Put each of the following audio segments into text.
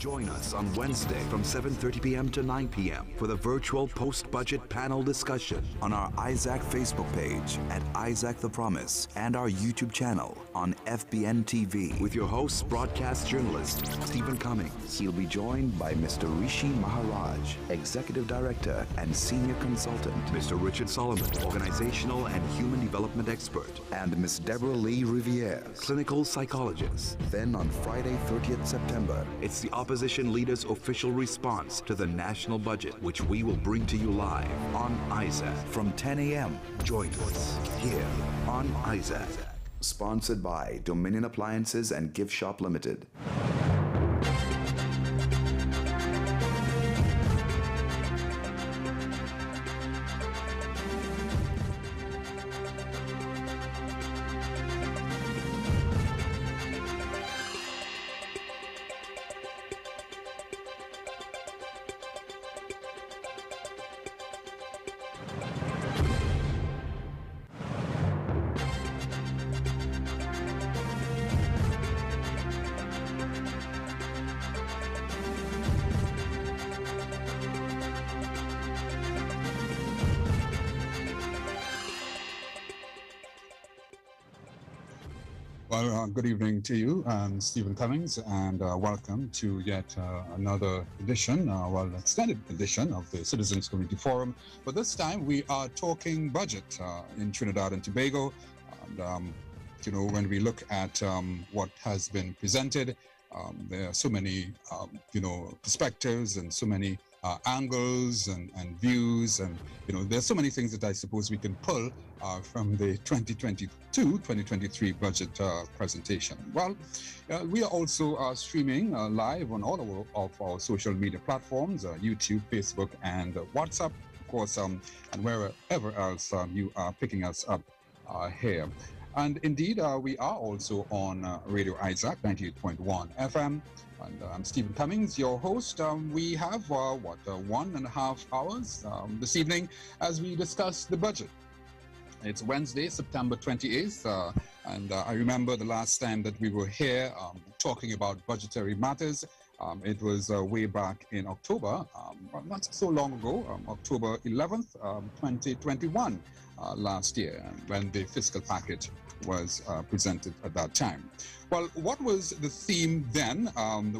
Join us on Wednesday from 7:30 p.m. to 9 p.m. for the virtual post-budget panel discussion on our Isaac Facebook page at Isaac the Promise and our YouTube channel on FBN TV with your host, broadcast journalist Stephen Cummings. He'll be joined by Mr. Rishi Maharaj, Executive Director and Senior Consultant, Mr. Richard Solomon, Organizational and Human Development Expert, and Ms. Deborah Riviears, Clinical Psychologist. Then on Friday, 30th September, it's the opposition leader's official response to the national budget, which we will bring to you live on Isaac from 10 a.m. Join us here on Isaac. Sponsored by Dominion Appliances and Gift Shop Limited. Well, good evening to you. I'm Stephen Cummings, and welcome to yet another edition, extended edition of the Citizens Community Forum. But this time we are talking budget in Trinidad and Tobago. And, when we look at what has been presented, there are so many, perspectives and so many angles and views, and there's so many things that I suppose we can pull from the 2022-2023 budget presentation. Well, we are also streaming live on all of our social media platforms, YouTube, Facebook, and WhatsApp, of course, and wherever else you are picking us up here. And indeed, we are also on Radio Isaac 98.1 FM. And I'm Stephen Cummings, your host. We have, 1.5 hours this evening as we discuss the budget. It's Wednesday, September 28th, and I remember the last time that we were here talking about budgetary matters. It was way back in October, not so long ago, October 11th, 2021, last year, when the fiscal package was presented at that time. Well, what was the theme then?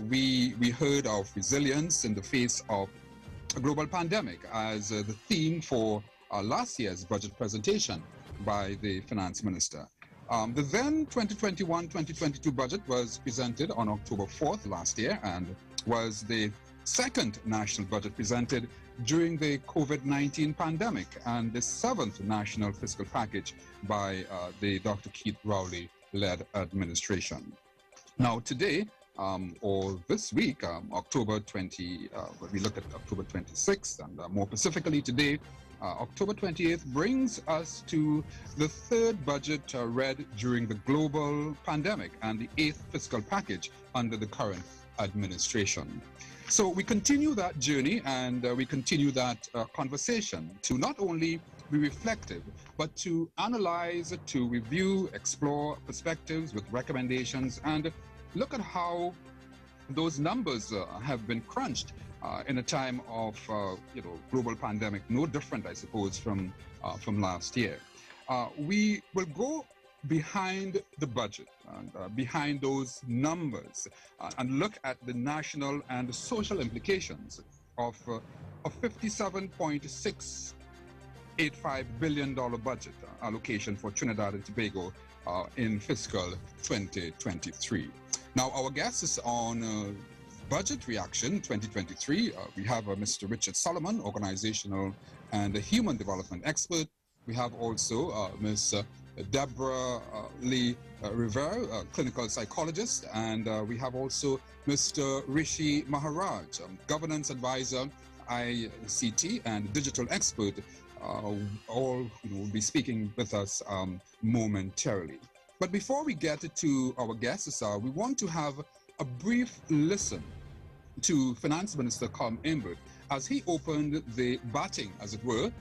We heard of resilience in the face of a global pandemic as the theme for last year's budget presentation by the finance minister. The then 2021-2022 budget was presented on October 4th last year and was the second national budget presented during the COVID-19 pandemic and the seventh national fiscal package by the Dr. Keith Rowley-led administration. Now today, or this week, October 20, we look at October 26th, and more specifically today, October 28th brings us to the third budget read during the global pandemic and the eighth fiscal package under the current administration. So we continue that journey and we continue that conversation to not only be reflective, but to analyze, to review, explore perspectives with recommendations, and look at how those numbers have been crunched in a time of global pandemic, no different, I suppose, from last year. We will go behind the budget and behind those numbers and look at the national and social implications of a $57.685 billion budget allocation for Trinidad and Tobago in fiscal 2023. Now, our guest is on Budget Reaction 2023. We have Mr. Richard Solomon, Organizational and Human Development Expert. We have also Ms. Deborah Riviears, Clinical Psychologist, and we have also Mr. Rishi Maharaj, Governance Advisor, ICT, and Digital Expert. All will be speaking with us momentarily. But before we get to our guests, we want to have a brief listen to Finance Minister Colm Imbert as he opened the batting, as it were.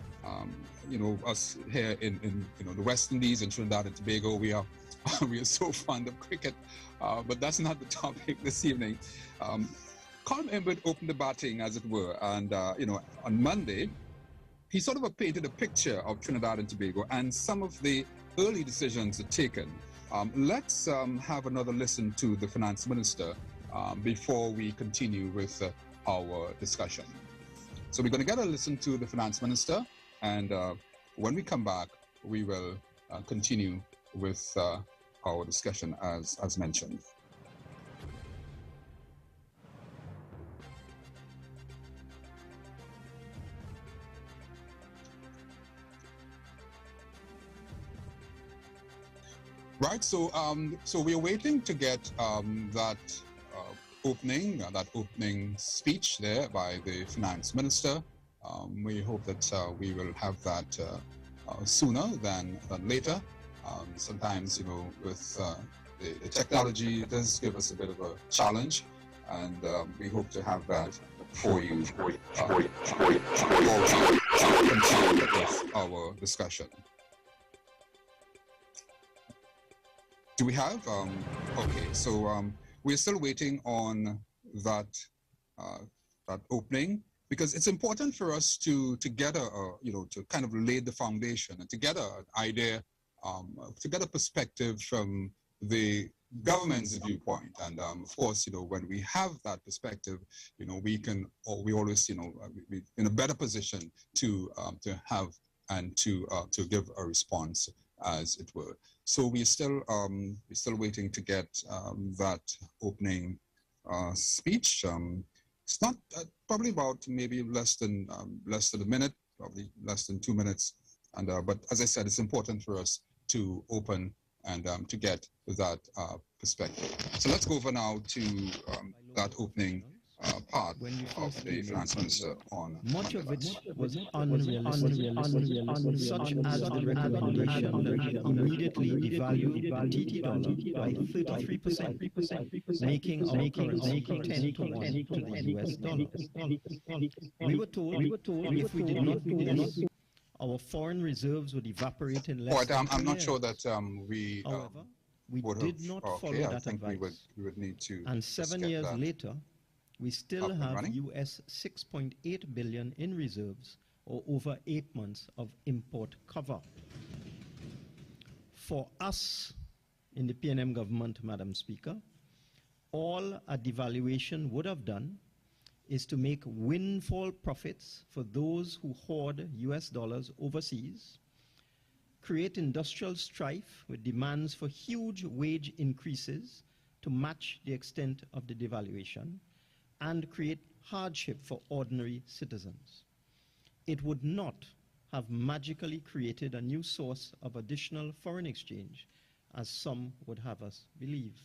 Us here in the West Indies and Trinidad and Tobago, we are so fond of cricket, but that's not the topic this evening. Colin Imbert opened the batting, as it were, and on Monday, he sort of painted a picture of Trinidad and Tobago and some of the early decisions taken. Let's have another listen to the Finance Minister before we continue with our discussion. So we're going to get a listen to the Finance Minister, and when we come back, we will continue with our discussion as mentioned. Right, so we're waiting to get that opening speech there by the Finance Minister. We hope that we will have that sooner than later. Sometimes, with the technology, it does give us a bit of a challenge, and we hope to have that for you before we continue with our discussion. Do we have? Okay, so we're still waiting on that opening, because it's important for us to get to kind of lay the foundation and to get an idea, to get a perspective from the government's viewpoint. And of course, when we have that perspective, we always, be in a better position to have and to give a response, as it were. So we're still waiting to get that opening speech. It's not probably about maybe less than a minute, probably less than 2 minutes. And but as I said, it's important for us to open and to get that perspective. So let's go over now to that opening part of the Finance Minister on much of it was unrealistic, such as the recommendation that we immediately devalue the TT dollar by 33%, making our currency 10 to 1 to the US dollar. We were told if we did not do this, our foreign reserves would evaporate in less than 2 I'm not years. sure that we However, we did not follow that advice. We would need to. And 7 years later, we still have running. US 6.8 billion in reserves, or over 8 months of import cover. For us in the PNM government, Madam Speaker, all a devaluation would have done is to make windfall profits for those who hoard US dollars overseas, create industrial strife with demands for huge wage increases to match the extent of the devaluation, and create hardship for ordinary citizens. It would not have magically created a new source of additional foreign exchange, as some would have us believe.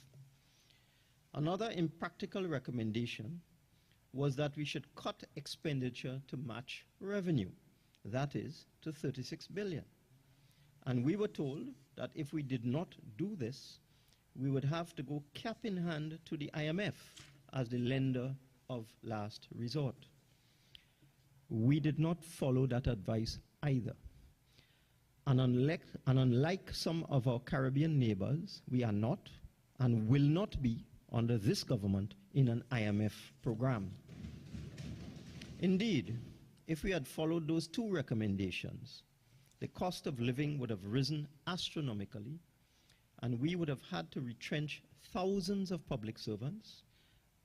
Another impractical recommendation was that we should cut expenditure to match revenue, that is, to 36 billion. And we were told that if we did not do this, we would have to go cap in hand to the IMF as the lender of last resort. We did not follow that advice either. And unlike some of our Caribbean neighbors, we are not and will not be under this government in an IMF program. Indeed, if we had followed those two recommendations, the cost of living would have risen astronomically, and we would have had to retrench thousands of public servants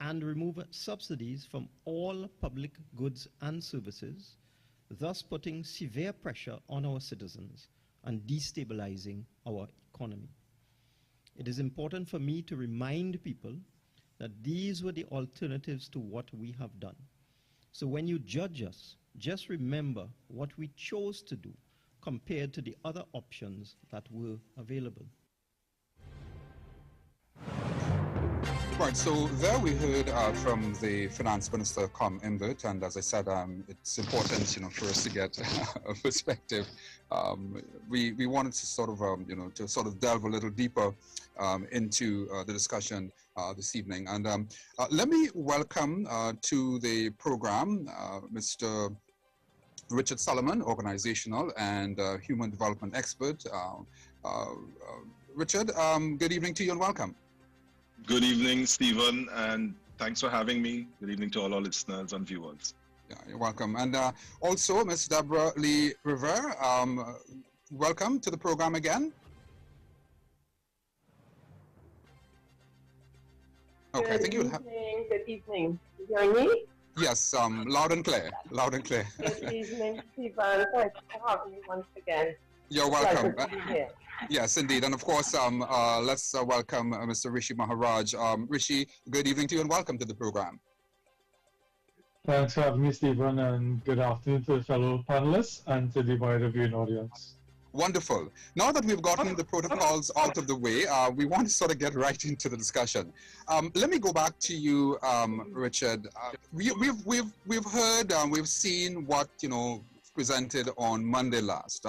and remove subsidies from all public goods and services, thus putting severe pressure on our citizens and destabilizing our economy. It is important for me to remind people that these were the alternatives to what we have done. So when you judge us, just remember what we chose to do compared to the other options that were available. Right, so there we heard from the Finance Minister, Colin Imbert, and as I said, it's important, for us to get a perspective. We wanted to sort of, delve a little deeper into the discussion this evening. And let me welcome to the program Mr. Richard Solomon, organizational and human development expert. Richard, good evening to you and welcome. Good evening, Stephen, and Thanks for having me. Good evening to all our listeners and viewers. Yeah, you're welcome. And also, Ms. Deborah Lee Riviears, welcome to the program again. Okay, I think you'll have. Good evening. You hear me? Yes, loud and clear. Loud and clear. Good evening, Stephen. Thanks for having me once again. You're welcome. Pleasure to be here. Yes, indeed. And of course, let's welcome Mr. Rishi Maharaj. Rishi, good evening to you and welcome to the program. Thanks for having me, Stephen, and good afternoon to the fellow panelists and to the wider viewing audience. Wonderful. Now that we've gotten the protocols out of the way, we want to sort of get right into the discussion. Let me go back to you, Richard. We've heard, we've seen what, presented on Monday last.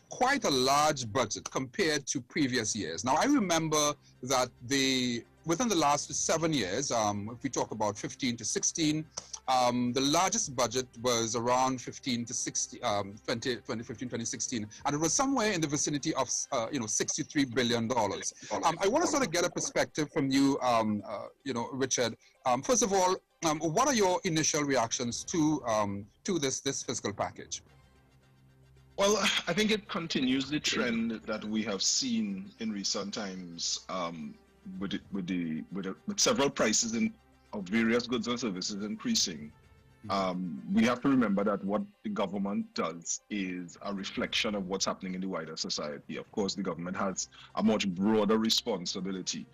Quite a large budget compared to previous years. Now, I remember that within the last 7 years, if we talk about 15 to 16, the largest budget was around 2015, 2016, and it was somewhere in the vicinity of, $63 billion. I want to sort of get a perspective from you, Richard. First of all, what are your initial reactions to this fiscal package? Well, I think it continues the trend that we have seen in recent times with several prices of various goods and services increasing. We have to remember that what the government does is a reflection of what's happening in the wider society. Of course, the government has a much broader responsibility.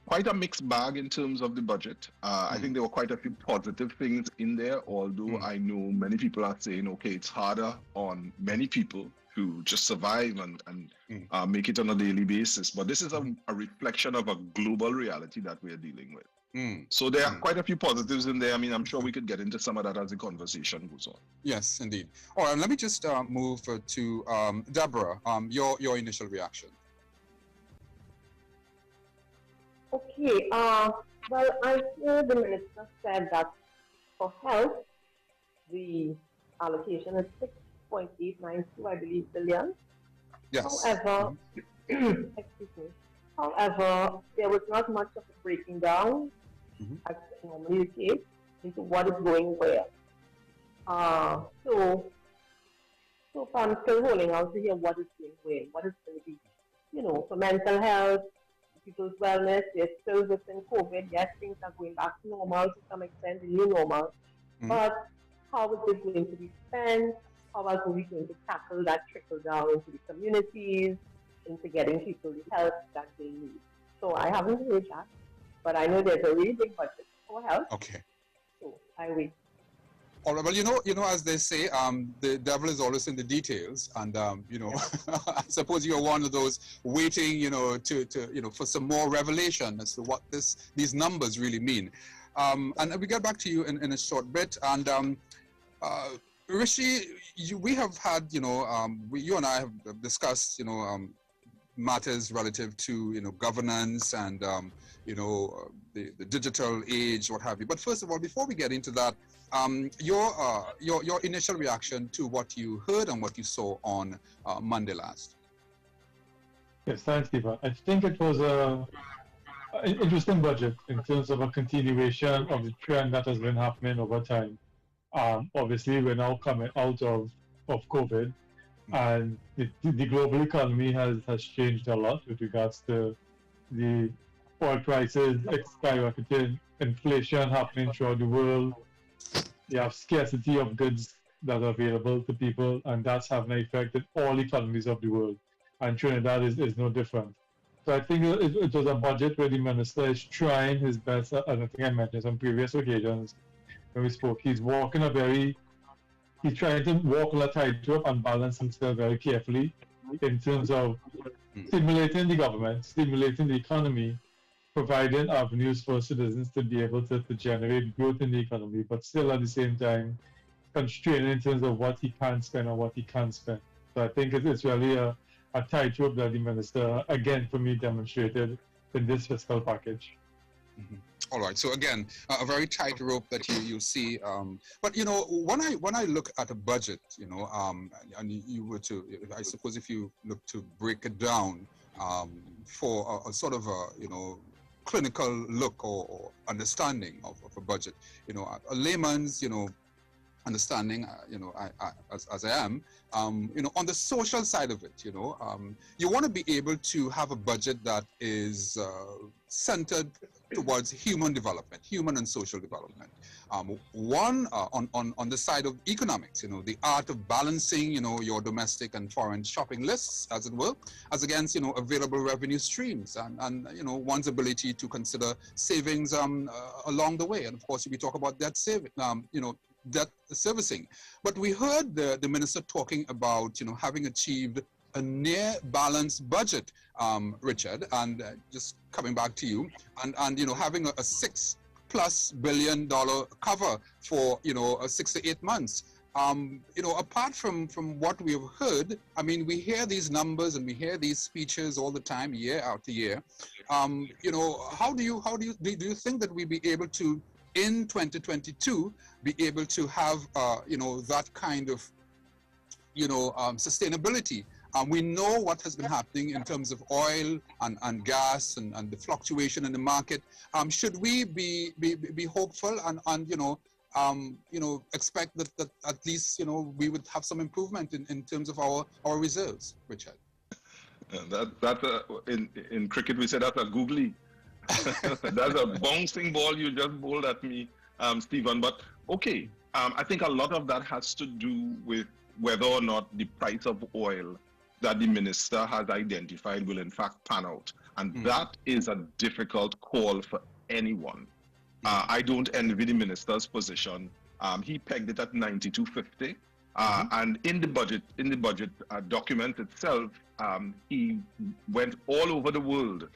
Quite a mixed bag in terms of the budget. I think there were quite a few positive things in there, although I know many people are saying, okay, it's harder on many people to just survive and make it on a daily basis. But this is a reflection of a global reality that we're dealing with. So there are quite a few positives in there. I mean, I'm sure we could get into some of that as the conversation goes on. Yes, indeed. All right, let me just move to Deborah, your initial reaction. Okay, well, I hear the minister said that for health, the allocation is 6.892, I believe, billion. Yes. However, excuse me. However, there was not much of a breaking down, as normally the case, into what is going where. So I'm still holding out to hear what is going where, what is going to be, for mental health, people's wellness. They're still within COVID. Yes, things are going back to normal to some extent, the new normal. But how is it going to be spent? How are we going to tackle that trickle down into the communities, into getting people the help that they need? So I haven't heard that, but I know there's a really big budget for health. Okay. So I wait. All right. Well, as they say, the devil is always in the details, and I suppose you're one of those waiting, for some more revelation as to what these numbers really mean. And we get back to you in a short bit. And Rishi, we have had, you and I have discussed, matters relative to, governance and, the digital age, what have you. But first of all, before we get into that, your initial reaction to what you heard and what you saw on Monday last. Yes, thanks, Stephen. I think it was an interesting budget in terms of a continuation of the trend that has been happening over time. Obviously, we're now coming out of COVID, and the global economy has changed a lot with regards to the oil prices skyrocketing, inflation happening throughout the world. You have scarcity of goods that are available to people, and that's having an effect in all economies of the world. And Trinidad is no different. So I think it was a budget where the minister is trying his best, and I think I mentioned on previous occasions when we spoke, he's trying to walk on a tightrope and balance himself very carefully in terms of stimulating the government, stimulating the economy, providing avenues for citizens to be able to generate growth in the economy, but still at the same time constraining in terms of what he can spend or what he can't spend. So I think it's really a tightrope that the minister, again, for me, demonstrated in this fiscal package. All right. So again, a very tight rope that you see. But when I look at a budget, and you were to, I suppose, if you look to break it down for a sort of clinical look or understanding of a budget. You know, a layman's, you know, understanding, you know, as I am, you know, on the social side of it, you know, you want to be able to have a budget that is centered towards human development, human and social development. One, on the side of economics, you know, the art of balancing, you know, your domestic and foreign shopping lists, as it were, as against, you know, available revenue streams and you know, one's ability to consider savings along the way. And of course, we talk about debt saving, you know, debt servicing. But we heard the minister talking about, you know, having achieved a near balanced budget, Richard, and just coming back to you, and you know, having a $6+ billion cover for, you know, 6 to 8 months. You know, apart from what we have heard, I mean, we hear these numbers and we hear these speeches all the time, year after year. You know, do you think that we be able to, in 2022, be able to have, you know, that kind of, you know, sustainability? We know what has been happening in terms of oil and gas and the fluctuation in the market. Should we be hopeful and you know, expect that at least, you know, we would have some improvement in terms of our reserves, Richard? In cricket we say that's a googly. That's a bouncing ball you just bowled at me, Stephen. But okay, I think a lot of that has to do with whether or not the price of oil that the minister has identified will in fact pan out. And that is a difficult call for anyone. I don't envy the minister's position. He pegged it at 92.50. And in the budget document itself, he went all over the world,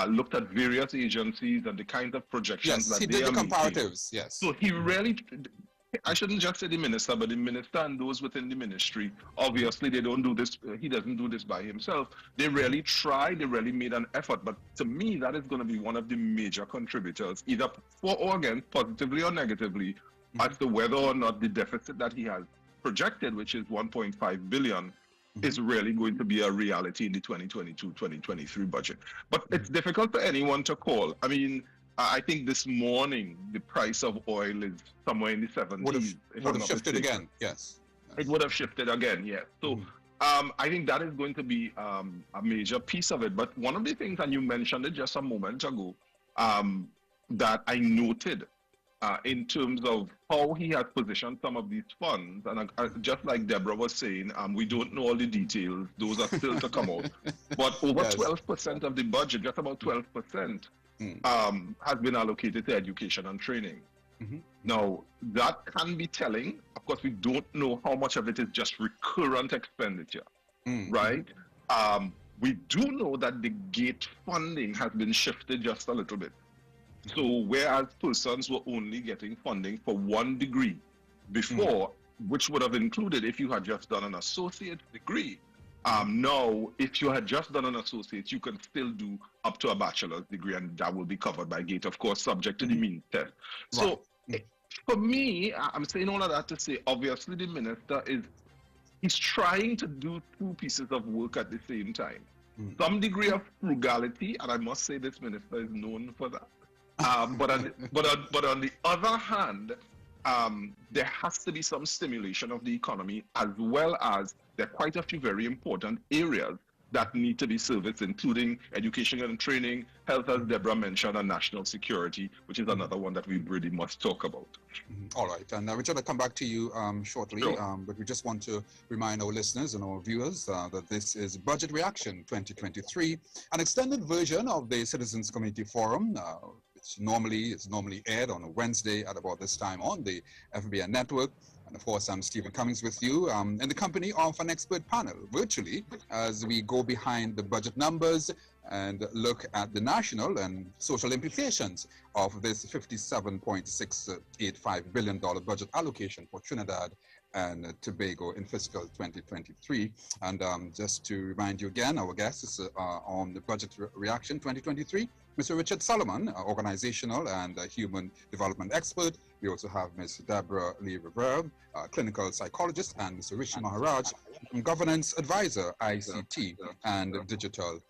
looked at various agencies and the kinds of projections that they are making. Yes, he did the comparatives, yes. So he really, I shouldn't just say the minister, but the minister and those within the ministry, obviously they don't do this, he doesn't do this by himself. They really tried, they really made an effort. But to me, that is going to be one of the major contributors, either for or against, positively or negatively, as to whether or not the deficit that he has projected, which is 1.5 billion, is really going to be a reality in the 2022-2023 budget. But it's difficult for anyone to call. I mean, I think this morning the price of oil is somewhere in the 70s. Would have shifted again, yes. It would have shifted again, yes. So I think that is going to be a major piece of it. But one of the things, and you mentioned it just a moment ago, that I noted in terms of how he has positioned some of these funds, and just like Deborah was saying, we don't know all the details. Those are still to come out. But over 12% of the budget, just about 12%, has been allocated to education and training. Now, that can be telling. Of course, we don't know how much of it is just recurrent expenditure, right? We do know that the gate funding has been shifted just a little bit. So whereas persons were only getting funding for 1 degree before, which would have included if you had just done an associate degree, now if you had just done an associate, you can still do up to a bachelor's degree, and that will be covered by GATE, of course, subject to the means test. So for me, I'm saying all of that to say, obviously the minister he's trying to do 2 pieces of work at the same time. Some degree of frugality, and I must say this minister is known for that. But on the other hand, there has to be some stimulation of the economy, as well as there are quite a few very important areas that need to be serviced, including education and training, health, as Deborah mentioned, and national security, which is another one that we really must talk about. All right, and Richard, I'll come back to you shortly, but we just want to remind our listeners and our viewers that this is Budget Reaction 2023, an extended version of the Citizens Community Forum, which is normally aired on a Wednesday at about this time on the FBN network. And of course, I'm Stephen Cummings with you in the company of an expert panel virtually as we go behind the budget numbers and look at the national and social implications of this $57.685 billion budget allocation for Trinidad and Tobago in fiscal 2023. And just to remind you again, our guest is on the Budget Reaction 2023, Mr. Richard Solomon, organizational and human development expert. We also have Ms. Deborah Riviears, clinical psychologist, and Mr. Rishi Maharaj, governance advisor, ICT, and digital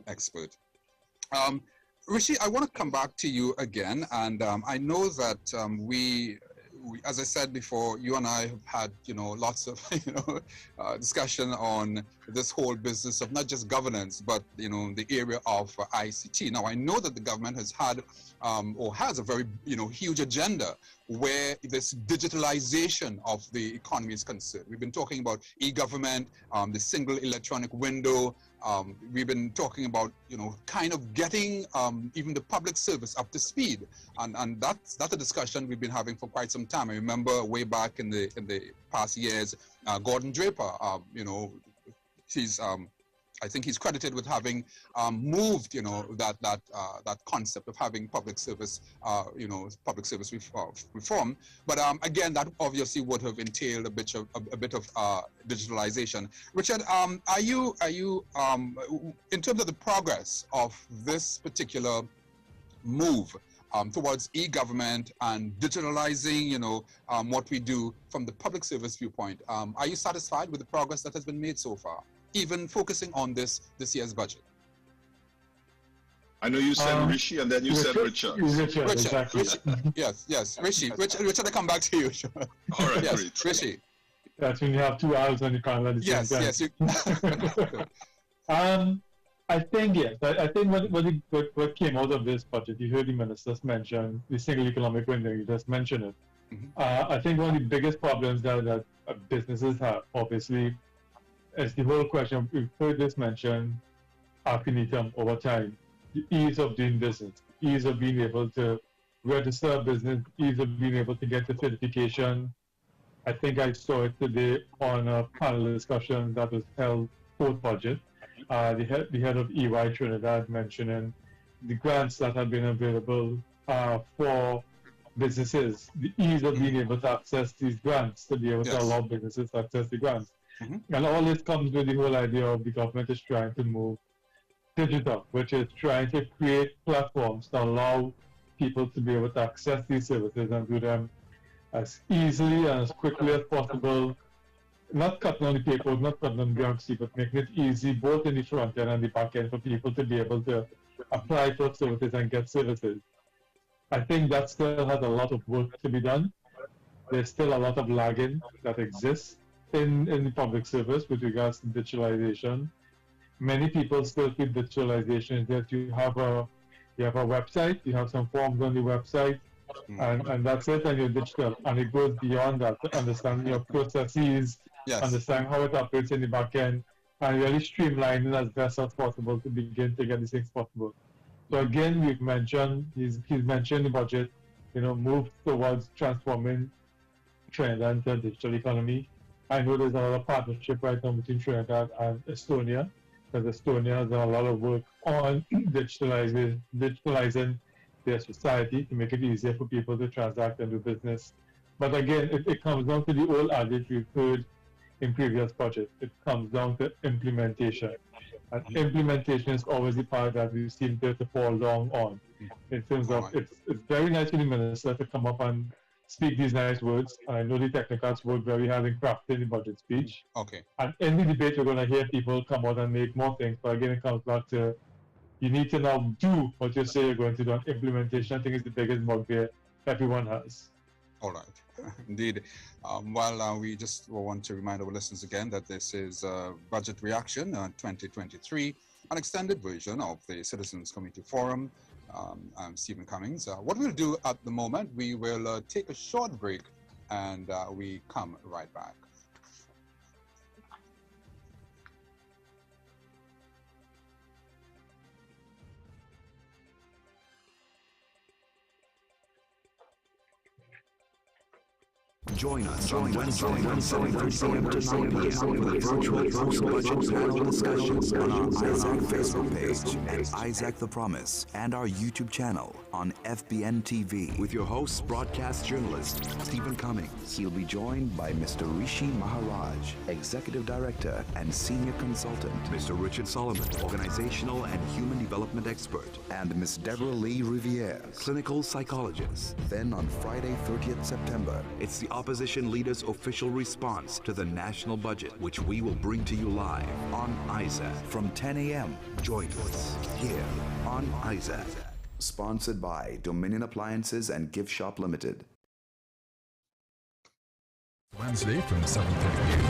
expert. Rishi, I want to come back to you again, and I know that we, as I said before, you and I have had, lots of, discussion on this whole business of not just governance, but, the area of ICT. Now, I know that the government has had, or has a very, huge agenda where this digitalization of the economy is concerned. We've been talking about e-government, the single electronic window. We've been talking about, kind of getting even the public service up to speed, and that's a discussion we've been having for quite some time. I remember way back in the past years, Gordon Draper, I think he's credited with having moved, that concept of having public service, reform. But again, that obviously would have entailed a bit of digitalization. Richard, are you in terms of the progress of this particular move towards e-government and digitalizing, what we do from the public service viewpoint, are you satisfied with the progress that has been made so far, even focusing on this year's budget? I know you said Rishi and then you said Richard. Richard, exactly. yes. Rishi, I come back to you. All right, yes, great. Rishi. That's when you have two hours and you can't let it Yes. I think yes. I think what came out of this budget, you heard the ministers mention the single economic window. You just mentioned it. Mm-hmm. I think one of the biggest problems that businesses have, obviously, is the whole question. We've heard this mentioned ad infinitum over time. The ease of doing business, ease of being able to register a business, ease of being able to get the certification. I think I saw it today on a panel discussion that was held post-budget. The head of EY Trinidad mentioning the grants that have been available for businesses, the ease of being able to access these grants, to be able to allow businesses to access the grants. Mm-hmm. And all this comes with the whole idea of the government is trying to move digital, which is trying to create platforms to allow people to be able to access these services and do them as easily and as quickly as possible, not cutting on the paperwork, not cutting on the bureaucracy, but making it easy both in the front end and the back end for people to be able to apply for services and get services. I think that still has a lot of work to be done. There's still a lot of lagging that exists in the public service with regards to digitalization. Many people still feel digitalization is that you have a website, you have some forms on the website, and that's it, and you're digital. And it goes beyond that to understand your processes, understand how it operates in the back end, and really streamlining as best as possible to begin to get these things possible. So again, he's mentioned the budget, move towards transforming Trinidad into a digital economy. I know there's a lot of partnership right now between Trinidad and Estonia, because Estonia has done a lot of work on digitalizing their society to make it easier for people to transact and do business. But again, it comes down to the old adage we've heard in previous budgets. It comes down to implementation. And implementation is always the part that we seem to fall down on. In terms of, it's very nice for the minister to come up and speak these nice words. I know the technocrats work very hard in crafting the budget speech. Okay. And in the debate, you're going to hear people come out and make more things. But again, it comes back to you need to now do what you say you're going to do. And implementation, I think, is the biggest bugbear everyone has. All right. Indeed. We just want to remind our listeners again that this is Budget Reaction 2023, an extended version of the Citizens Committee Forum. I'm Stephen Cummings. What we'll do at the moment, we will take a short break and we come right back. Join us on Wednesday from 7:30 p.m. to 9 p.m. for the virtual post-budget panel discussions on our Isaac Facebook page at Isaac the Promise and our YouTube channel on FBN TV with your host, broadcast journalist Stephen Cummings. He'll be joined by Mr. Rishi Maharaj, Executive Director and Senior Consultant, Mr. Richard Solomon, Organizational and Human Development Expert, and Ms. Deborah Riviears, Clinical Psychologist. Then on Friday, 30th September, it's the opposition leader's official response to the national budget, which we will bring to you live on Isaac from 10 a.m. Join us here on Isaac. Sponsored by Dominion Appliances and Gift Shop Limited. Wednesday from 7:30 p.m.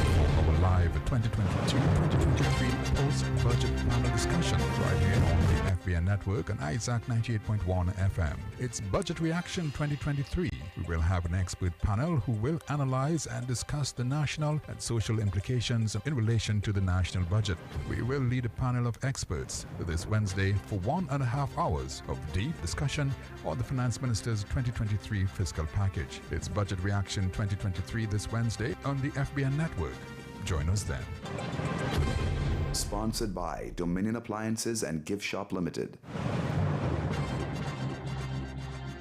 for our live 2022-2023 post-budget panel discussion right here on the FBN network and Isaac 98.1 FM. It's Budget Reaction 2023. We will have an expert panel who will analyze and discuss the national and social implications in relation to the national budget. We will lead a panel of experts this Wednesday for 1.5 hours of deep discussion on the Finance Minister's 2023 fiscal package. It's Budget Reaction 2023 this Wednesday on the FBN network. Join us then. Sponsored by Dominion Appliances and Gift Shop Limited.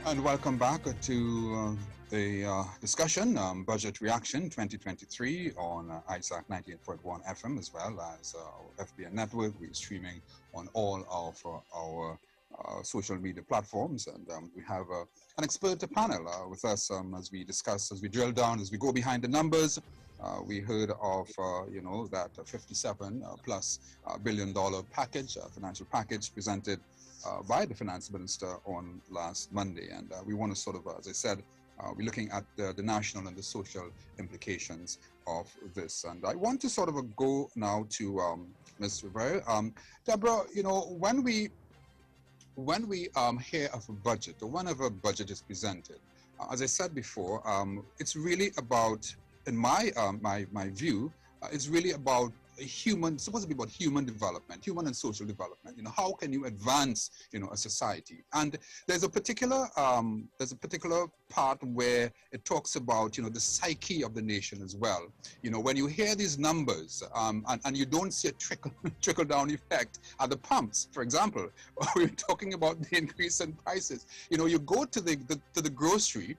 And welcome back to the discussion, Budget Reaction 2023 on Isaac 98.1 FM as well as our FBN network. We're streaming on all of our social media platforms, and we have an expert panel with us as we discuss, as we drill down, as we go behind the numbers. We heard of, that 57 plus billion dollar package, financial package presented by the finance minister on last Monday. And we want to sort of, as I said, we're looking at the national and the social implications of this. And I want to sort of go now to Ms. Riviears. Deborah, when we hear of a budget, or whenever a budget is presented, as I said before, it's really about, in my view, it's really about it's supposed to be about human development, human and social development. How can you advance, a society? And there's a particular part where it talks about, the psyche of the nation as well. When you hear these numbers and you don't see a trickle down effect at the pumps, for example, we're talking about the increase in prices. You go to the grocery,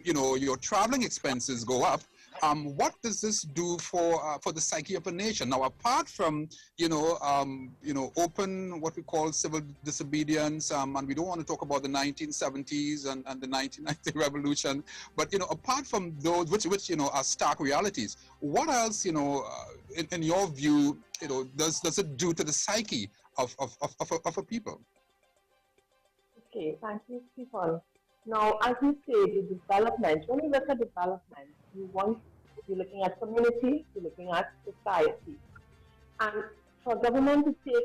your traveling expenses go up. What does this do for the psyche of a nation? Now, apart from open what we call civil disobedience, and we don't want to talk about the 1970s and the 1990 revolution, but apart from those which are stark realities, what else in your view does it do to the psyche of a people? Okay, thank you, Stephen. Now, as you say, the development, when you look at development, you're looking at community, you're looking at society. And for government to take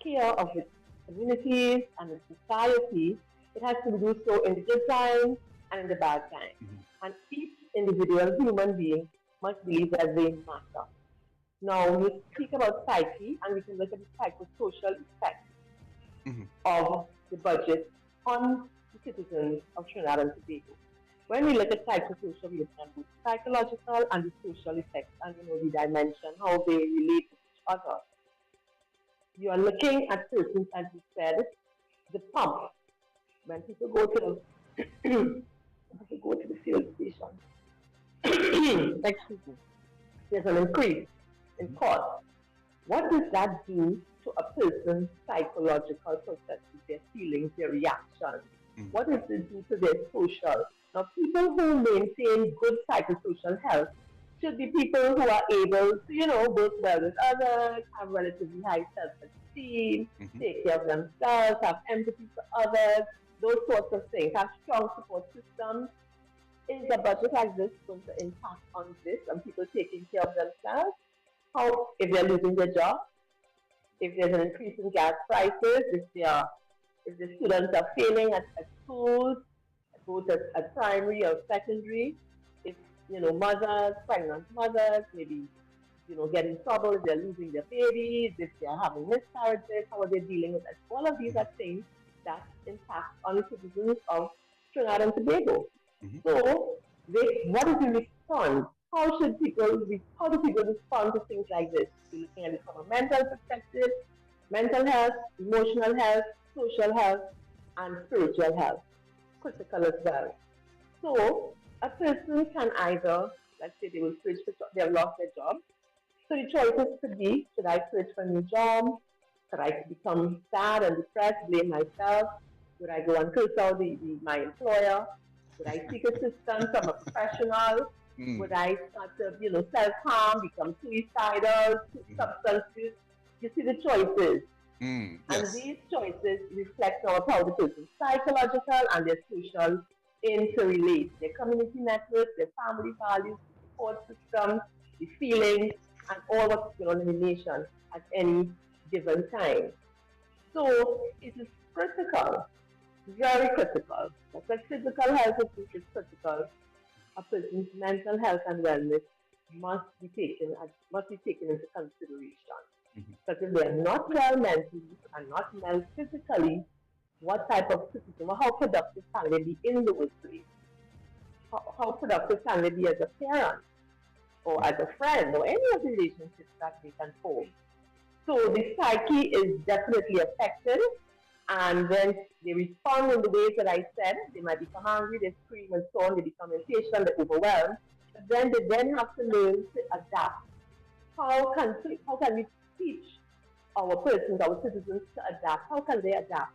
care of its communities and its society, it has to do so in the good times and in the bad times. Mm-hmm. And each individual human being must believe that they matter. Now, we speak about psyche, and we can look at the psychosocial effects of the budget on the citizens of Trinidad and Tobago. When we look at psychosocial, we look at the psychological and the social effects, and the dimension, how they relate to each other. You are looking at persons, as you said, the pump. When people go to the fuel station, excuse me, there's an increase in cost. What does that do to a person's psychological processes, their feelings, their reactions? What does it do to their social? Now, people who maintain good psychosocial health should be people who are able to, work well with others, have relatively high self-esteem, take care of themselves, have empathy for others, those sorts of things, have strong support systems. Is a budget like this going to impact on this and people taking care of themselves? How, if they're losing their job, if there's an increase in gas prices, if the students are failing at schools, both at primary or secondary, if mothers, pregnant mothers, maybe get in trouble if they're losing their babies, if they're having miscarriages, how are they dealing with that? All of these are things that impact on the citizens of Trinidad and Tobago. So, what is the response? How do people respond to things like this? We're looking at it from a mental perspective, mental health, emotional health, social health, and spiritual health. Critical as well. So, a person can either, let's say they have lost their job. So the choices could be, should I search for a new job? Could I become sad and depressed, blame myself? Would I go and curse out my employer? Would I seek assistance from a professional? Would I start to, self-harm, become suicidal, substance use? You see the choices. And Yes. these choices reflect on how the person's psychological and their social interrelate, their community networks, their family values, the support systems, the feelings, and all what's going on in the nation at any given time. So it is critical, very critical. Just like physical health is critical, a person's mental health and wellness must be taken into consideration. Mhm. Because if they are not well mentally and not well physically, what type of citizen or how productive can they be in the workplace? How productive can they be as a parent or as a friend or any of the relationships that they can form? So the psyche is definitely affected, and then they respond in the ways that I said. They might become angry, they scream and so on, they become impatient, they're overwhelmed. But then they then have to learn to adapt. How can we teach our persons, our citizens to adapt? How can they adapt?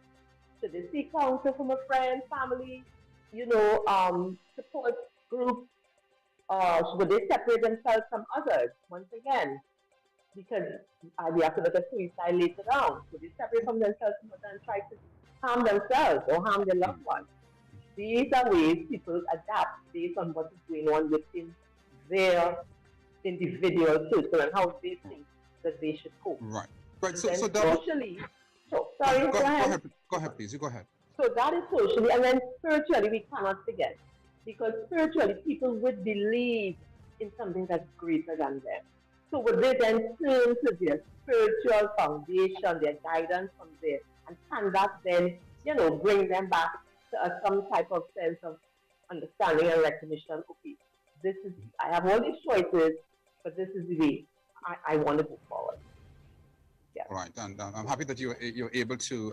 Should they seek counsel from a friend, family, support group? Would they separate themselves from others? Once again, because we have to look at suicide later on. Would they separate from themselves from others and try to harm themselves or harm their loved ones? These are ways people adapt based on what is going on within their individual circle and how they think that they should cope. Right. Right. And So, then so Deborah, socially, sorry, go ahead. Go ahead, please. You go ahead. So that is socially, and then spiritually, we cannot forget. Because spiritually, people would believe in something that's greater than them. So would they then turn to their spiritual foundation, their guidance from there? And can that then, bring them back to some type of sense of understanding and recognition? Okay, I have all these choices, but this is the way I want to go forward. Yeah. All right, and I'm happy that you're able to,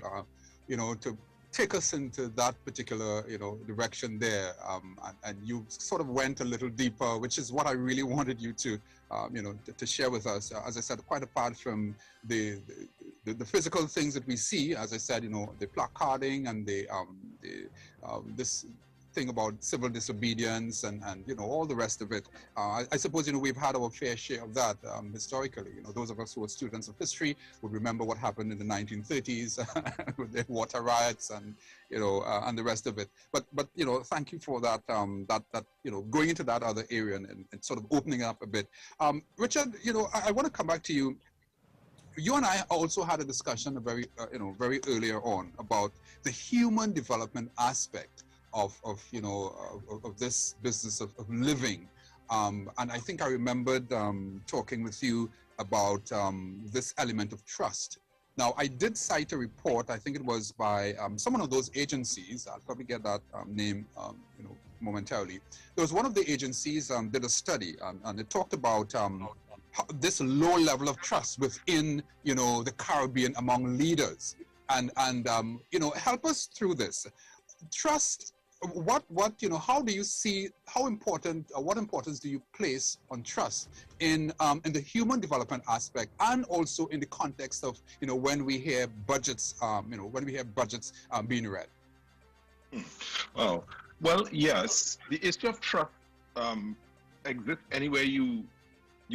to take us into that particular, direction there, and you sort of went a little deeper, which is what I really wanted you to, to share with us. As I said, quite apart from the physical things that we see, as I said, the placarding and this thing about civil disobedience and all the rest of it. I suppose we've had our fair share of that historically. Those of us who are students of history would remember what happened in the 1930s with the water riots and and the rest of it. But thank you for that going into that other area and sort of opening up a bit. Richard, I want to come back to you. You and I also had a discussion very earlier on about the human development aspect of this business of living, and I think I remembered talking with you about this element of trust. Now, I did cite a report. I think it was by someone of those agencies. I'll probably get that name momentarily. There was one of the agencies did a study, and it talked about this low level of trust within the Caribbean among leaders, and help us through this trust. How do you see what importance do you place on trust in the human development aspect, and also in the context of when we hear budgets being read? Oh, well, yes, the issue of trust exists anywhere you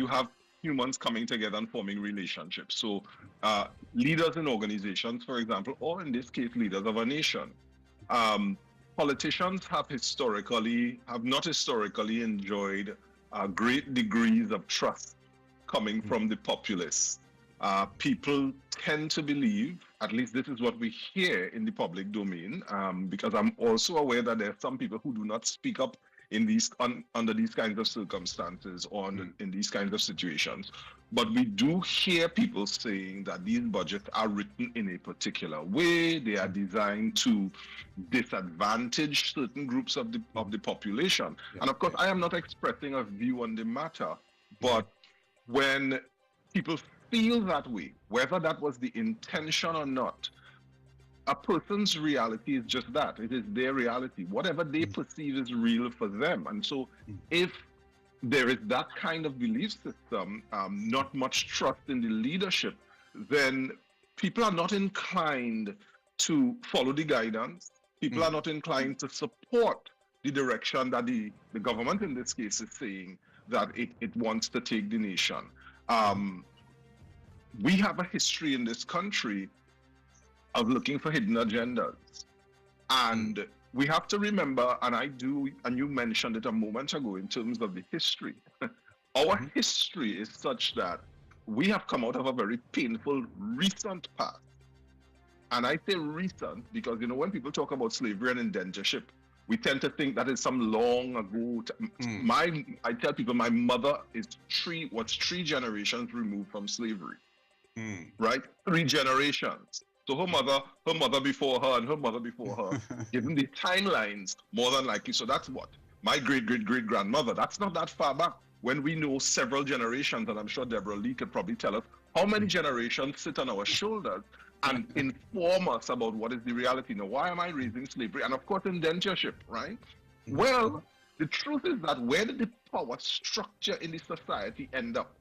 have humans coming together and forming relationships. So leaders in organizations, for example, or in this case, leaders of a nation. Politicians have not historically enjoyed great degrees of trust coming from the populace. People tend to believe, at least this is what we hear in the public domain, because I'm also aware that there are some people who do not speak up in under these kinds of circumstances or in these kinds of situations. But we do hear people saying that these budgets are written in a particular way. They are designed to disadvantage certain groups of the population. Yeah. And of course, I am not expressing a view on the matter, but when people feel that way, whether that was the intention or not, a person's reality is just that. It is their reality. Whatever they perceive is real for them. And so if there is that kind of belief system, not much trust in the leadership, then people are not inclined to follow the guidance. People are not inclined to support the direction that the government in this case is saying that it wants to take the nation. We have a history in this country of looking for hidden agendas. And we have to remember, and you mentioned it a moment ago in terms of the history. Our history is such that we have come out of a very painful recent past. And I say recent because, when people talk about slavery and indentureship, we tend to think that is some long ago. I tell people my mother was 3 generations removed from slavery, right? 3 generations. So her mother before her, and her mother before her, given the timelines, more than likely. So that's what? My great-great-great-grandmother. That's not that far back. When we know several generations, and I'm sure Deborah Lee could probably tell us how many generations sit on our shoulders and inform us about what is the reality. Now, why am I raising slavery? And of course, indentureship, right? Well, the truth is that where did the power structure in the society end up?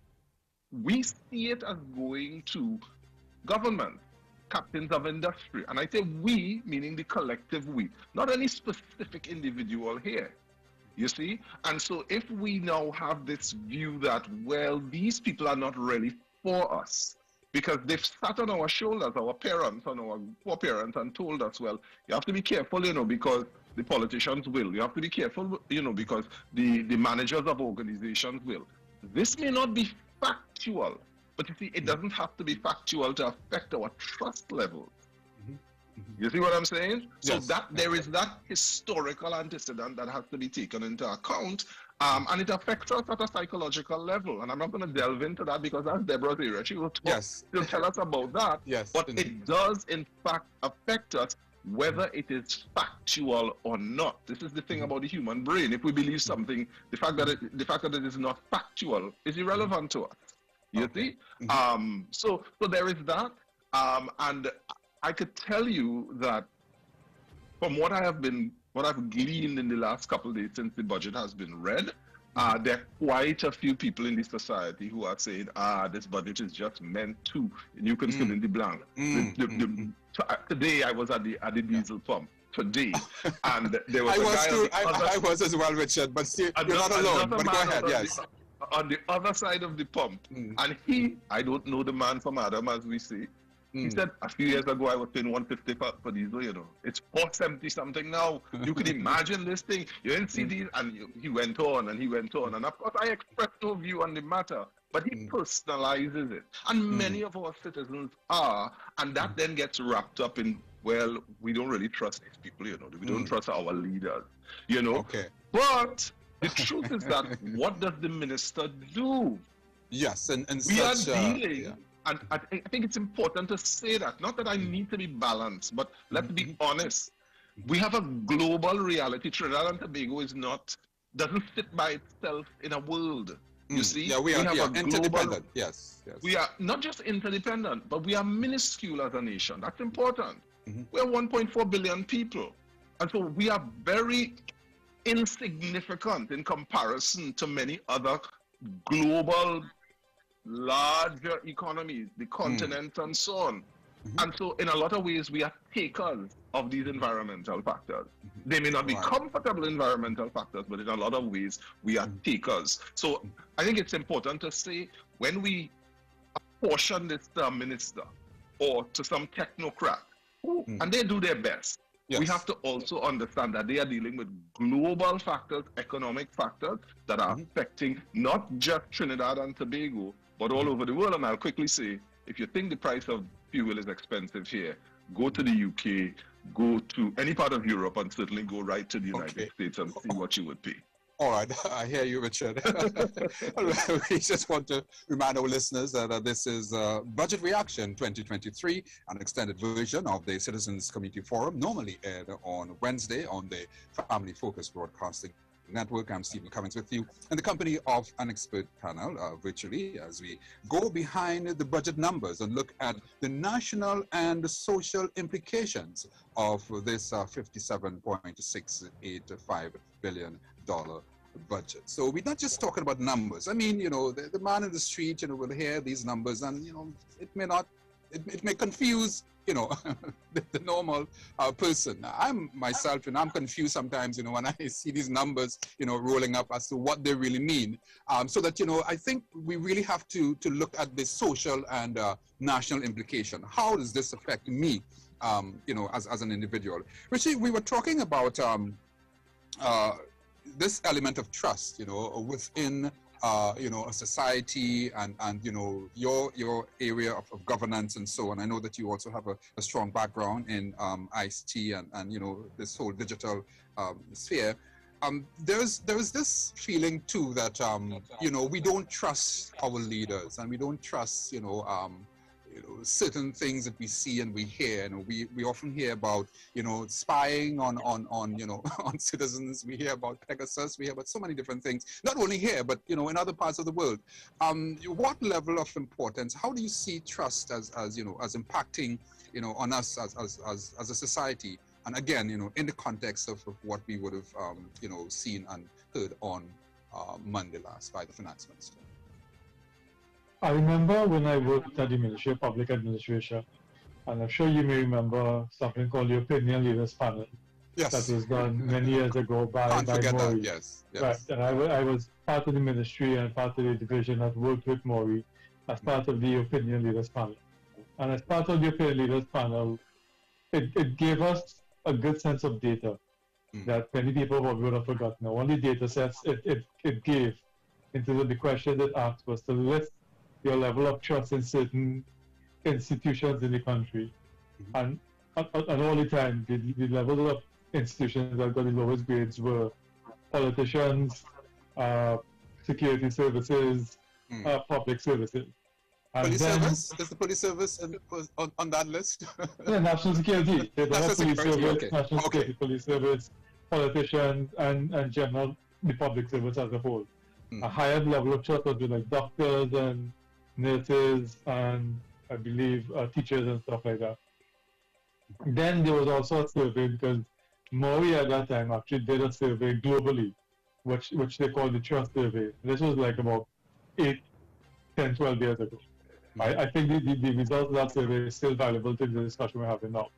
We see it as going to government, captains of industry. And I say we, meaning the collective we, not any specific individual here. You see? And so if we now have this view that, well, these people are not really for us, because they've sat on our shoulders, our parents and our foreparents, and told us, well, you have to be careful, because the politicians will. You have to be careful, because the managers of organizations will. This may not be factual, but you see, it doesn't have to be factual to affect our trust levels. You see what I'm saying? Yes. So there is that historical antecedent that has to be taken into account, and it affects us at a psychological level. And I'm not going to delve into that because that's Deborah's area. She will tell us about that. Yes, but it does, in fact, affect us whether it is factual or not. This is the thing about the human brain. If we believe something, the fact that it is not factual is irrelevant to us. You see? So there is that, and I could tell you that from what I've gleaned in the last couple of days since the budget has been read, there are quite a few people in the society who are saying, this budget is just meant to, and you can fill in the blank. Today I was at the diesel pump. Today, and there was I was as well, Richard, but still, you're not alone. But go ahead, yes. On the other side of the pump, and I don't know the man from Adam, as we say. He said, a few years ago, I was paying 150 for diesel, It's 470 something now. You can imagine this thing. You didn't see these, and he went on, and he went on. And of course, I expressed no view on the matter, but he personalizes it. And many of our citizens are, and that then gets wrapped up in, well, we don't really trust these people, We don't trust our leaders, Okay. But the truth is that what does the minister do? Yes, and we are dealing... And I think it's important to say that. Not that I need to be balanced, but let's be honest. We have a global reality. Trinidad and Tobago doesn't sit by itself in a world. You see? Yeah, we are interdependent. Yes. We are not just interdependent, but we are minuscule as a nation. That's important. We are 1.4 billion people. And so we are very insignificant in comparison to many other global larger economies, the continent and so on. And so in a lot of ways, we are takers of these environmental factors. They may not be comfortable environmental factors, but in a lot of ways, we are takers. So I think it's important to say when we apportion this to a minister or to some technocrat, and they do their best, we have to also understand that they are dealing with global factors, economic factors that are affecting not just Trinidad and Tobago, but all over the world. And I'll quickly say, if you think the price of fuel is expensive here, go to the UK, go to any part of Europe, and certainly go right to the United States and see what you would pay. All right, I hear you, Richard. We just want to remind our listeners that this is Budget Reaction 2023, an extended version of the Citizens Community Forum, normally aired on Wednesday on the Family Focused Broadcasting Network. I'm Stephen Cummings with you in the company of an expert panel virtually as we go behind the budget numbers and look at the national and social implications of this $57.685 billion budget. So we're not just talking about numbers. I mean, the man in the street, will hear these numbers and, it may confuse, the normal person. I'm myself, I'm confused sometimes, when I see these numbers, rolling up as to what they really mean. So that, I think we really have to look at the social and national implication. How does this affect me as an individual. Rishi, we were talking about this element of trust, within a society and your area of governance and so on. I know that you also have a strong background in ICT and this whole digital sphere. There's this feeling too that we don't trust our leaders, and we don't trust certain things that we see and we hear. We often hear about spying on on citizens. We hear about Pegasus. We hear about so many different things. Not only here, but in other parts of the world. What level of importance? How do you see trust as impacting on us as a society? And again, in the context of what we would have seen and heard on Monday last by the finance minister. I remember when I worked at the Ministry of Public Administration, and I'm sure you may remember something called the Opinion Leaders Panel. Yes. That was done many years ago by Maury. Yes. Right, and I was part of the ministry and part of the division that worked with Maury as part of the Opinion Leaders Panel. And as part of the Opinion Leaders Panel, it gave us a good sense of data that many people would have forgotten. Now, one of the data sets it gave into the question it asked was to list your level of trust in certain institutions in the country. And all the time, the level of institutions that got the lowest grades were politicians, security services, public services. And police service? Is the police service on that list? Yeah, national security. They have police service, okay. national security, police service, politicians, and general, the public service as a whole. A higher level of trust would be like doctors and nurses and I believe teachers and stuff like that. Then there was also a survey because Maury at that time actually did a survey globally, which they called the Trust Survey. This was like about 8, 10, 12 years ago. I think the results of that survey is still valuable to the discussion we're having now.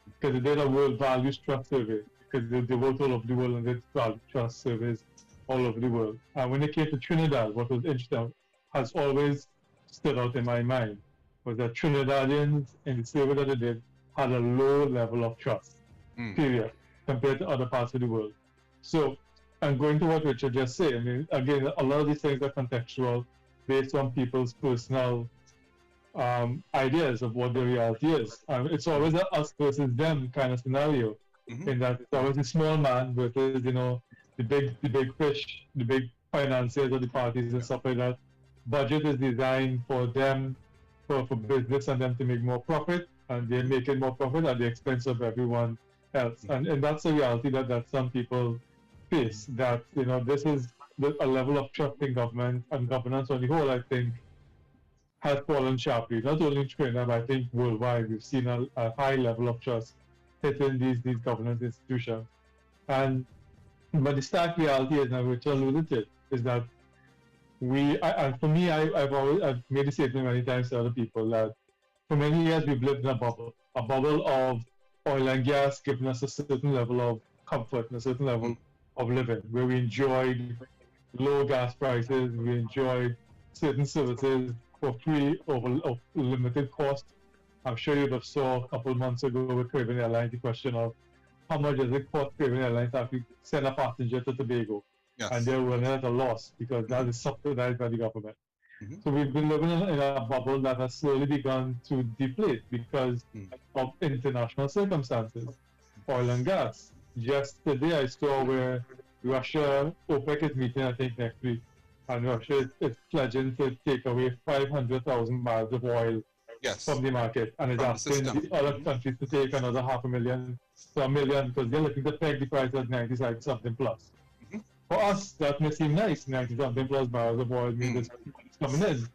Because they did a World Values Trust Survey, because they worked all over the world and did trust surveys all over the world. And when it came to Trinidad, what was interesting has always stood out in my mind was that Trinidadians in the survey that they did had a low level of trust, period, compared to other parts of the world. So, and going to what Richard just said, I mean, again, a lot of these things are contextual based on people's personal ideas of what the reality is. It's always a us versus them kind of scenario, in that it's always the small man versus, the big fish, the big financiers of the parties and stuff like that. Budget is designed for them, for business and them to make more profit, and they're making more profit at the expense of everyone else. And that's a reality that some people face, that, this is a level of trust in government and governance on the whole, I think, has fallen sharply. Not only in Trinidad, but I think worldwide, we've seen a high level of trust hitting these governance institutions. But the stark reality is, and Richard alluded to it, is that for me, I've made the statement many times to other people that for many years we've lived in a bubble of oil and gas giving us a certain level of comfort and a certain level of living, where we enjoyed low gas prices, we enjoyed certain services for free of limited cost. I'm sure you'd have saw a couple of months ago with Caribbean Airlines the question of how much does it cost Caribbean Airlines to actually send a passenger to Tobago? Yes. And they're running at a loss because that is subsidized by the government. So we've been living in a bubble that has slowly begun to deflate because of international circumstances. Oil and gas. Just today I saw where Russia, OPEC is meeting I think next week, and Russia is pledging to take away 500,000 barrels of oil from the market, and is asking the other countries to take another 500,000 to 1 million because they're looking to peg the price at 90 something plus. For us, that may seem nice, 90 something plus barrels of oil means it's coming in.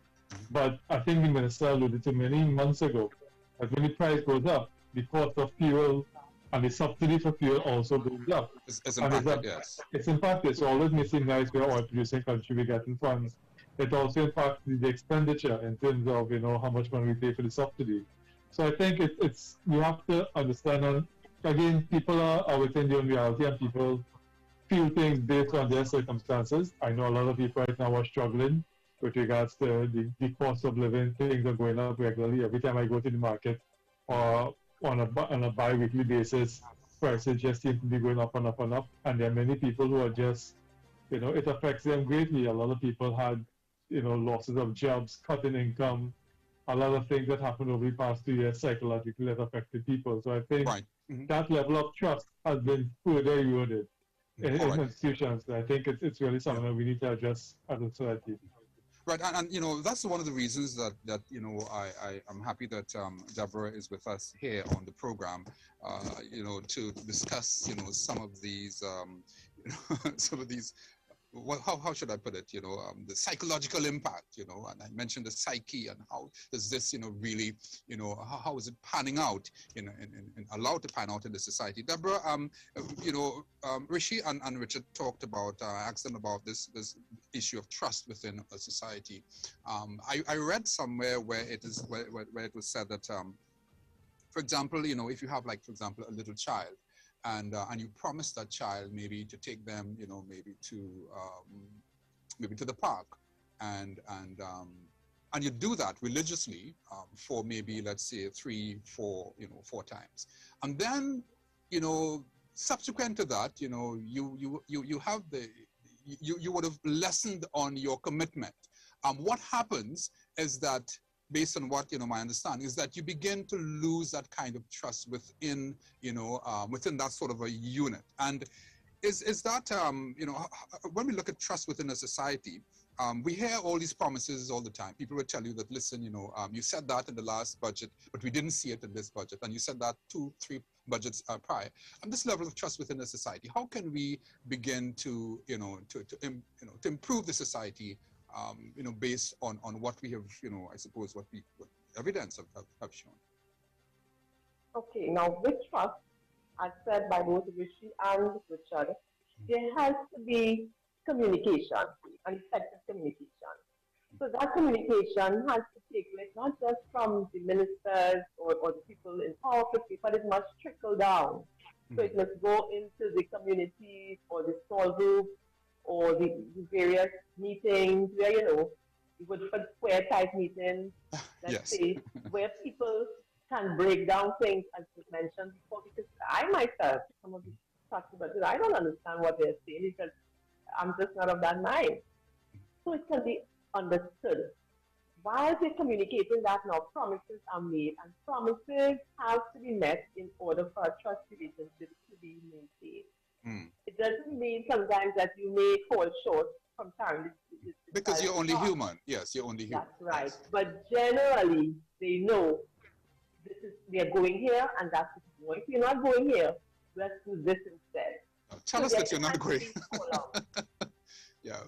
But I think the minister alluded to many months ago that when the price goes up, the cost of fuel and the subsidy for fuel also goes up. It's impacted, yes. It's impacted. So although it may seem nice, we're an oil producing country, we're getting funds. It also impacts the expenditure in terms of, how much money we pay for the subsidy. So I think it's you have to understand, and again, people are within their own reality and people feel things based on their circumstances. I know a lot of people right now are struggling with regards to the cost of living. Things are going up regularly. Every time I go to the market or on a bi-weekly basis, prices just seem to be going up and up and up. And there are many people who are just, it affects them greatly. A lot of people had, losses of jobs, cut in income, a lot of things that happened over the past 2 years psychologically that affected people. So I think that level of trust has been further eroded in institutions. I think it's really something that we need to address as a society. Right, and that's one of the reasons that I'm happy that Deborah is with us here on the program, to discuss some of these some of these. Well, how should I put it? The psychological impact. And I mentioned the psyche and how does this really how is it panning out and allowed to pan out in the society. Deborah, Rishi and Richard talked about asked them about this issue of trust within a society. I read somewhere where it was said that for example, if you have, like, for example, a little child, and you promise that child maybe to take them, maybe to the park, and you do that religiously for maybe, let's say, 4 times, and then subsequent to that, you have you would have lessened on your commitment. What happens is that, based on what my understanding is, that you begin to lose that kind of trust within within that sort of a unit. And is that when we look at trust within a society, we hear all these promises all the time. People will tell you that, listen, you said that in the last budget, but we didn't see it in this budget, and you said that 2-3 budgets prior. And this level of trust within a society, how can we begin to to improve the society? Based on what we have, I suppose what evidence have shown. Okay, now with trust, as said by both Rishi and Richard, there has to be communication, and effective communication. So that communication has to take place not just from the ministers or the people in power, but it must trickle down. So it must go into the communities or the small groups, or the various meetings where, you would put square type meetings, let's say, where people can break down things, as was mentioned before, because I myself, some of you talked about it, I don't understand what they're saying because I'm just not of that mind. So it can be understood. While they're communicating that, now promises are made, and promises have to be met in order for a trust relationship to be maintained. It doesn't mean sometimes that you may fall short from time. Because you're only human. Yes, you're only human. That's right. Yes. But generally, they know they're going here, and that's what you're going. If you're not going here, let's do this instead. Tell us that you're not going. Yeah.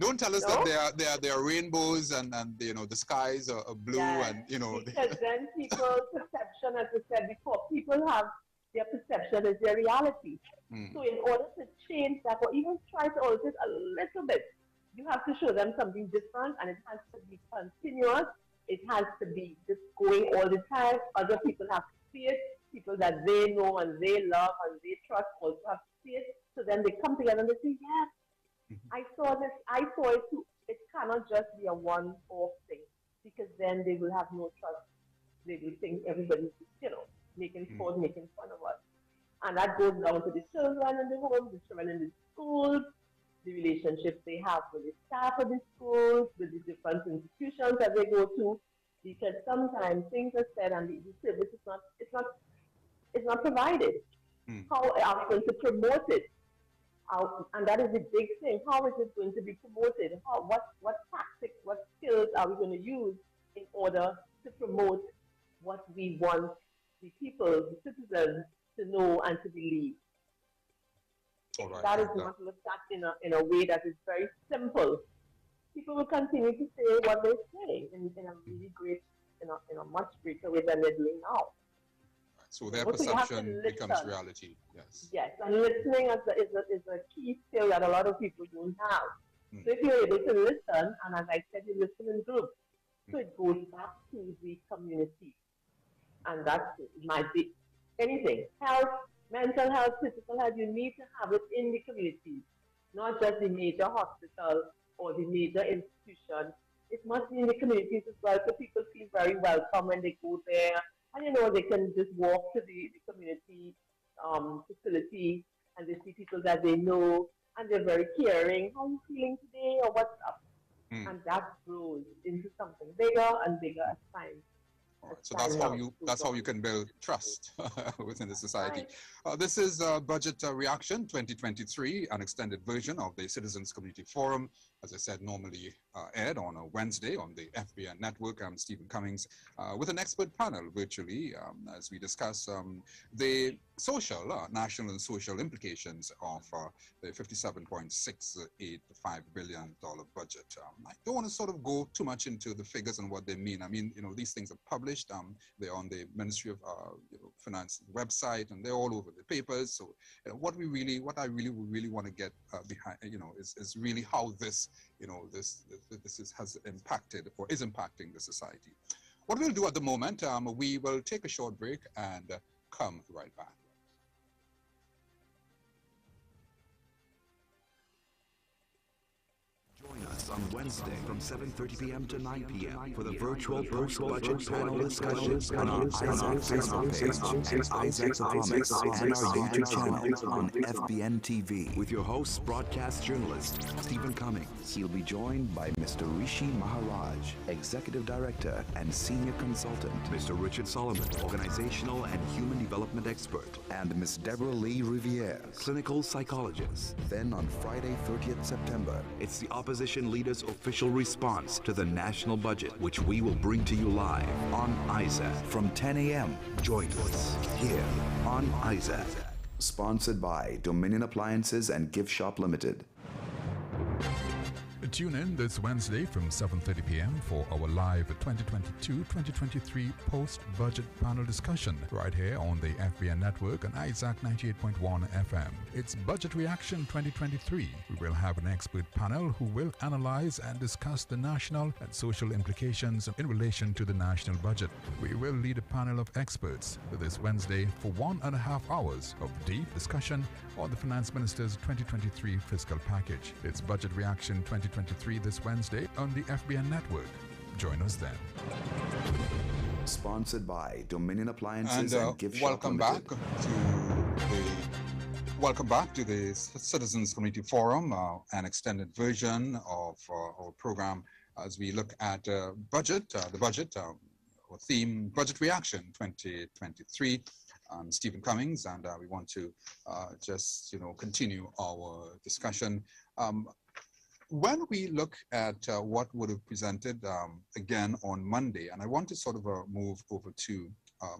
Don't tell us that there are rainbows and the skies are blue, and because then people's perception, as I said before, people have their perception is their reality. So in order to change that, or even try to alter it a little bit, you have to show them something different, and it has to be continuous. It has to be just going all the time. Other people have to see it. People that they know and they love and they trust also have to see it. So then they come together and they say, yes, I saw this, I saw it too. It cannot just be a one-off thing, because then they will have no trust. They will think everybody's, making fun of us. And that goes down to the children in the home, the children in the schools, the relationships they have with the staff of the schools, with the different institutions that they go to, because sometimes things are said and the service is not provided. How are we going to promote it? And that is the big thing. How is it going to be promoted? What tactics, what skills are we going to use in order to promote what we want the people, the citizens, to know and to believe? Right, that is not looked at in a way that is very simple. People will continue to say what they say in a really great, in a much greater way than they're doing now. So their perception becomes reality. Yes. Yes, and listening is a key skill that a lot of people don't have. So if you're able to listen, and as I said, you listen in groups, so it goes back to the community, and that might be anything: health, mental health, physical health. You need to have it in the community, not just the major hospital or the major institution. It must be in the communities as well, so people feel very welcome when they go there. And they can just walk to the community facility and they see people that they know and they're very caring. How are you feeling today or what's up? And that grows into something bigger and bigger as time. So that's how you can build trust within the society. This is Budget Reaction 2023, an extended version of the Citizens Community Forum. As I said, normally aired on a Wednesday on the FBN network. I'm Stephen Cummings with an expert panel virtually as we discuss the social, national and social implications of the $57.685 billion budget. I don't want to sort of go too much into the figures and what they mean. I mean, these things are published. They're on the Ministry of Finance website, and they're all over the papers. So what I really want to get behind, is really how this, has impacted or is impacting the society. What we'll do at the moment, we will take a short break and come right back. Join us on Wednesday from 7:30 p.m. to 9 p.m. for the virtual post-budget panel discussion on our Isaac Facebook page at Isaac the Promise and our YouTube channel on FBN TV with your host, broadcast journalist Stephen Cummings. He'll be joined by Mr. Rishi Maharaj, Executive Director and Senior Consultant, Mr. Richard Solomon, Organizational and Human Development Expert, and Ms. Deborah Riviears, Clinical Psychologist. Then on Friday, 30th September, it's the opposition leader's official response to the national budget, which we will bring to you live on Isaac from 10 a.m. Join us here on Isaac. Sponsored by Dominion Appliances and Gift Shop Limited. Tune in this Wednesday from 7:30 p.m. for our live 2022-2023 post-budget panel discussion right here on the FBN network and Isaac 98.1 FM. It's Budget Reaction 2023. We will have an expert panel who will analyze and discuss the national and social implications in relation to the national budget. We will lead a panel of experts this Wednesday for 1.5 hours of deep discussion on the Finance Minister's 2023 fiscal package. It's Budget Reaction 2023 this Wednesday on the FBN network. Join us then. Sponsored by Dominion Appliances and Gift Shop welcome Limited. Welcome back to the Citizens Community Forum, an extended version of our program as we look at the budget or theme Budget Reaction 2023. I'm Stephen Cummings, and we want to just continue our discussion. When we look at what would have presented again on Monday, and I want to sort of move over to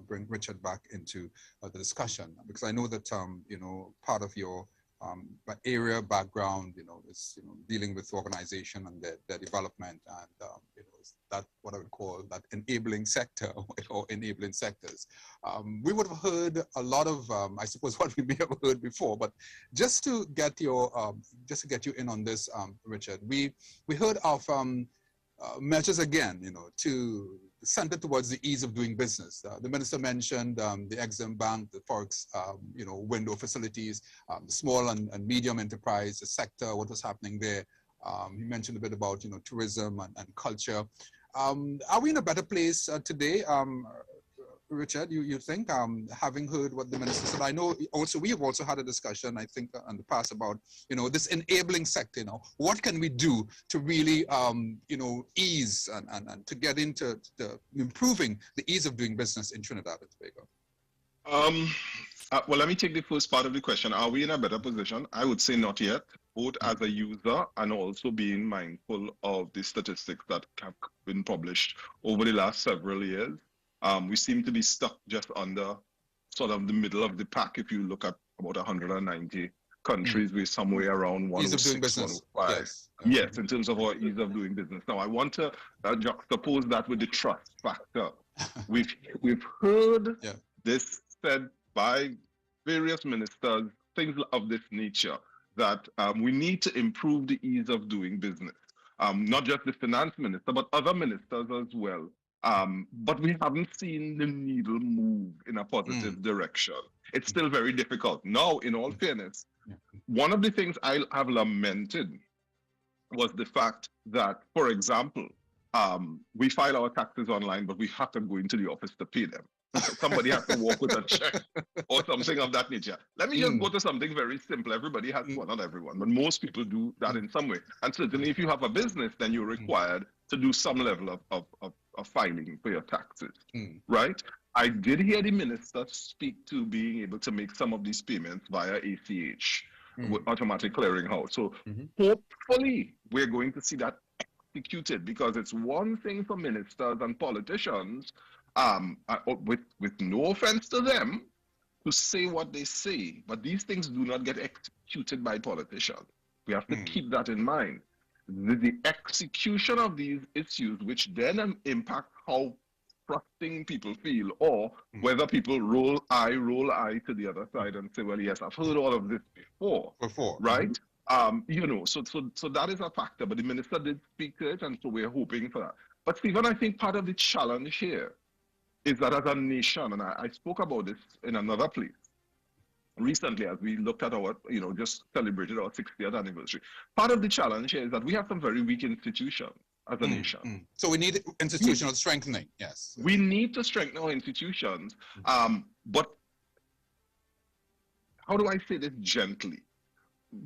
bring Richard back into the discussion, because I know that part of your area background is dealing with organization and their development, and that what I would call that enabling sector or enabling sectors. We would have heard a lot of I suppose what we may have heard before, but just to get you in on this, Richard, we heard of measures again, to center towards the ease of doing business. The minister mentioned the Exim Bank, the Forex, window facilities, the small and medium enterprise sector, what was happening there. He mentioned a bit about, tourism and culture. Are we in a better place today, Richard, you think, having heard what the minister said? I know also we have also had a discussion, I think, in the past about, this enabling sector. What can we do to really, ease and to get into improving the ease of doing business in Trinidad and Tobago? Well, let me take the first part of the question. Are we in a better position? I would say not yet, both as a user and also being mindful of the statistics that have been published over the last several years. We seem to be stuck just under sort of the middle of the pack. If you look at about 190 countries, we're somewhere around 106, 105. Yes, in terms of our ease of doing business. Now, I want to juxtapose that with the trust factor. We've heard this said by various ministers, things of this nature, that we need to improve the ease of doing business. Not just the finance minister, but other ministers as well. But we haven't seen the needle move in a positive direction. It's still very difficult. Now, in all fairness, one of the things I have lamented was the fact that, for example, we file our taxes online, but we have to go into the office to pay them. somebody has to walk with a check or something of that nature. Let me just go to something very simple. Everybody has, well, not everyone, but most people do that in some way. And certainly if you have a business, then you're required to do some level of filing for your taxes, right? I did hear the minister speak to being able to make some of these payments via ACH, with automatic clearinghouse. So hopefully we're going to see that executed, because it's one thing for ministers and politicians, with no offense to them, to say what they say, but these things do not get executed by politicians. We have to keep that in mind. The execution of these issues, which then impact how trusting people feel, or whether people roll eye to the other side and say, well, yes, I've heard all of this before. Right? You know, so that is a factor, but the minister did speak to it, and so we're hoping for that. But Stephen, I think part of the challenge here is that as a nation, and I spoke about this in another place recently as we looked at our, you know, just celebrated our 60th anniversary. Part of the challenge here is that we have some very weak institutions as a nation. So we need institutional strengthening, yes. We need to strengthen our institutions, but how do I say this gently?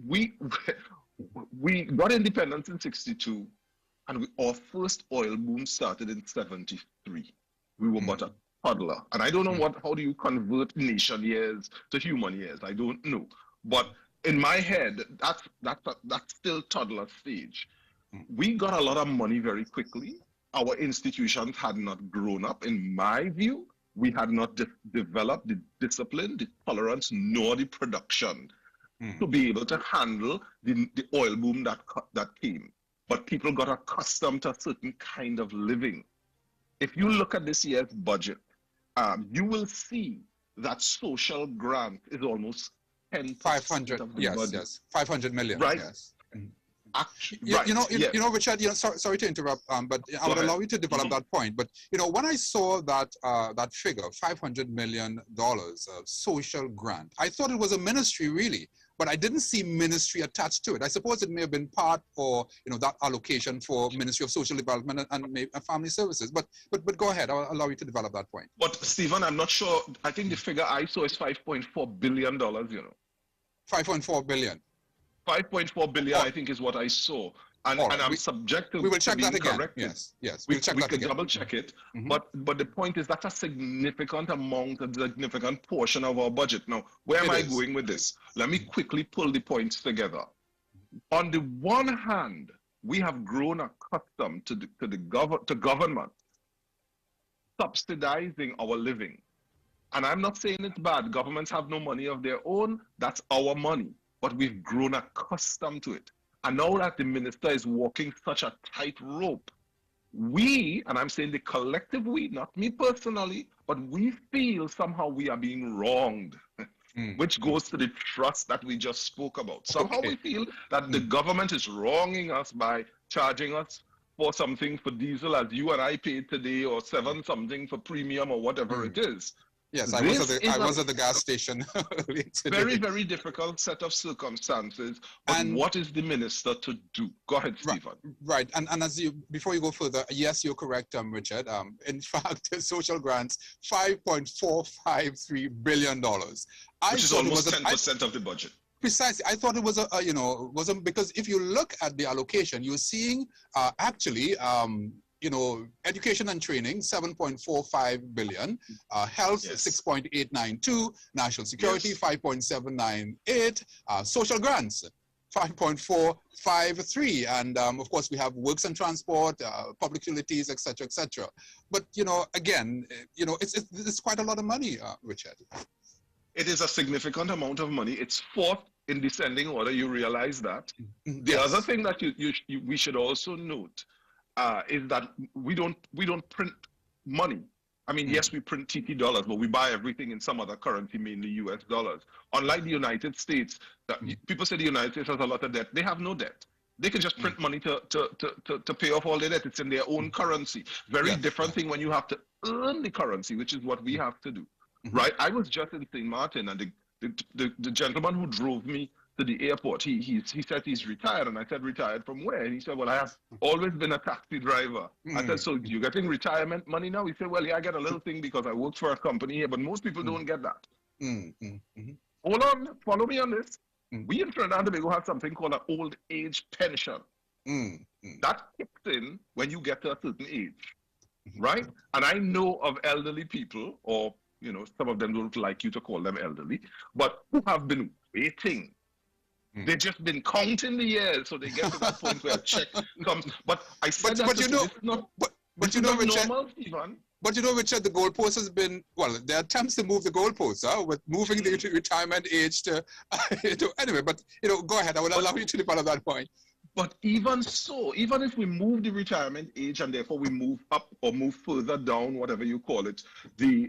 We got independence in 62, and our first oil boom started in 73. We were but a toddler, and I don't know how do you convert nation years to human years? I don't know, but in my head, that's still toddler stage. We got a lot of money very quickly. Our institutions had not grown up. In my view, we had not developed the discipline, the tolerance, nor the production to be able to handle the oil boom that came. But people got accustomed to a certain kind of living. If you look at this year's budget, you will see that social grant is almost 10% 500, of the yes, budget. yes, 500 million, right? Yes. Right. You know, Richard. Sorry to interrupt, but I would allow you to develop that point. But you know, when I saw that that figure, $500 million social grant, I thought it was a ministry really, but I didn't see ministry attached to it. I suppose it may have been part for, you know, that allocation for Ministry of Social Development and Family Services. But go ahead. I'll allow you to develop that point. But Stephen, I'm not sure. I think the figure I saw is $5.4 billion. You know, 5.4 billion. 5.4 billion, I think, is what I saw, and I'm subjective. We will check that again. Corrected. Yes, we check we that can again. double check it. But the point is that's a significant amount, a significant portion of our budget. Now, where am I going with this? Let me quickly pull the points together. On the one hand, we have grown accustomed to government subsidizing our living, and I'm not saying it's bad. Governments have no money of their own. That's our money. But we've grown accustomed to it. And now that the minister is walking such a tight rope, we, and I'm saying the collective we, not me personally, but we feel somehow we are being wronged, which goes to the trust that we just spoke about. Somehow we feel that the government is wronging us by charging us for something for diesel as you and I paid today, or 7 something for premium, or whatever it is. Yes, I was at the gas station. Very, very difficult set of circumstances. But and what is the minister to do? Go ahead, Stephen. Right, and as before you go further, yes, you're correct, Richard. In fact, social grants, $5.453 billion. Which is almost 10% of the budget. Precisely. I thought it was because if you look at the allocation, you're seeing actually. Education and training, 7.45 billion, health, 6.892, national security, 5.798, social grants, 5.453, and of course we have works and transport, public utilities, etc., etc. But again, it's quite a lot of money, Richard. It is a significant amount of money. It's fourth in descending order. You realize that. The other thing that we should also note. Is that we don't print money. I mean, yes, we print TT dollars, but we buy everything in some other currency, mainly US dollars. Unlike the United States, people say the United States has a lot of debt. They have no debt. They can just print money to pay off all their debt. It's in their own currency. Very different thing when you have to earn the currency, which is what we have to do, right? I was just in St. Martin, and the gentleman who drove me to the airport. He said he's retired, and I said, retired from where? And he said, well, I have always been a taxi driver. I said, so you're getting retirement money now? He said, well, yeah, I get a little thing because I work for a company here, but most people don't get that. Hold on, follow me on this. We in Trinidad and Tobago have something called an old age pension. That kicks in when you get to a certain age, right? And I know of elderly people, or some of them don't like you to call them elderly, but who have been waiting. They've just been counting the years, so they get to that point where a check comes. But I said that this is not normal, Stephen. But Richard, the goalpost has been, well, there are attempts to move the goalposts, with moving the retirement age to, anyway, but, go ahead. I will allow you to depend on that point. But even so, even if we move the retirement age and therefore we move up or move further down, whatever you call it, the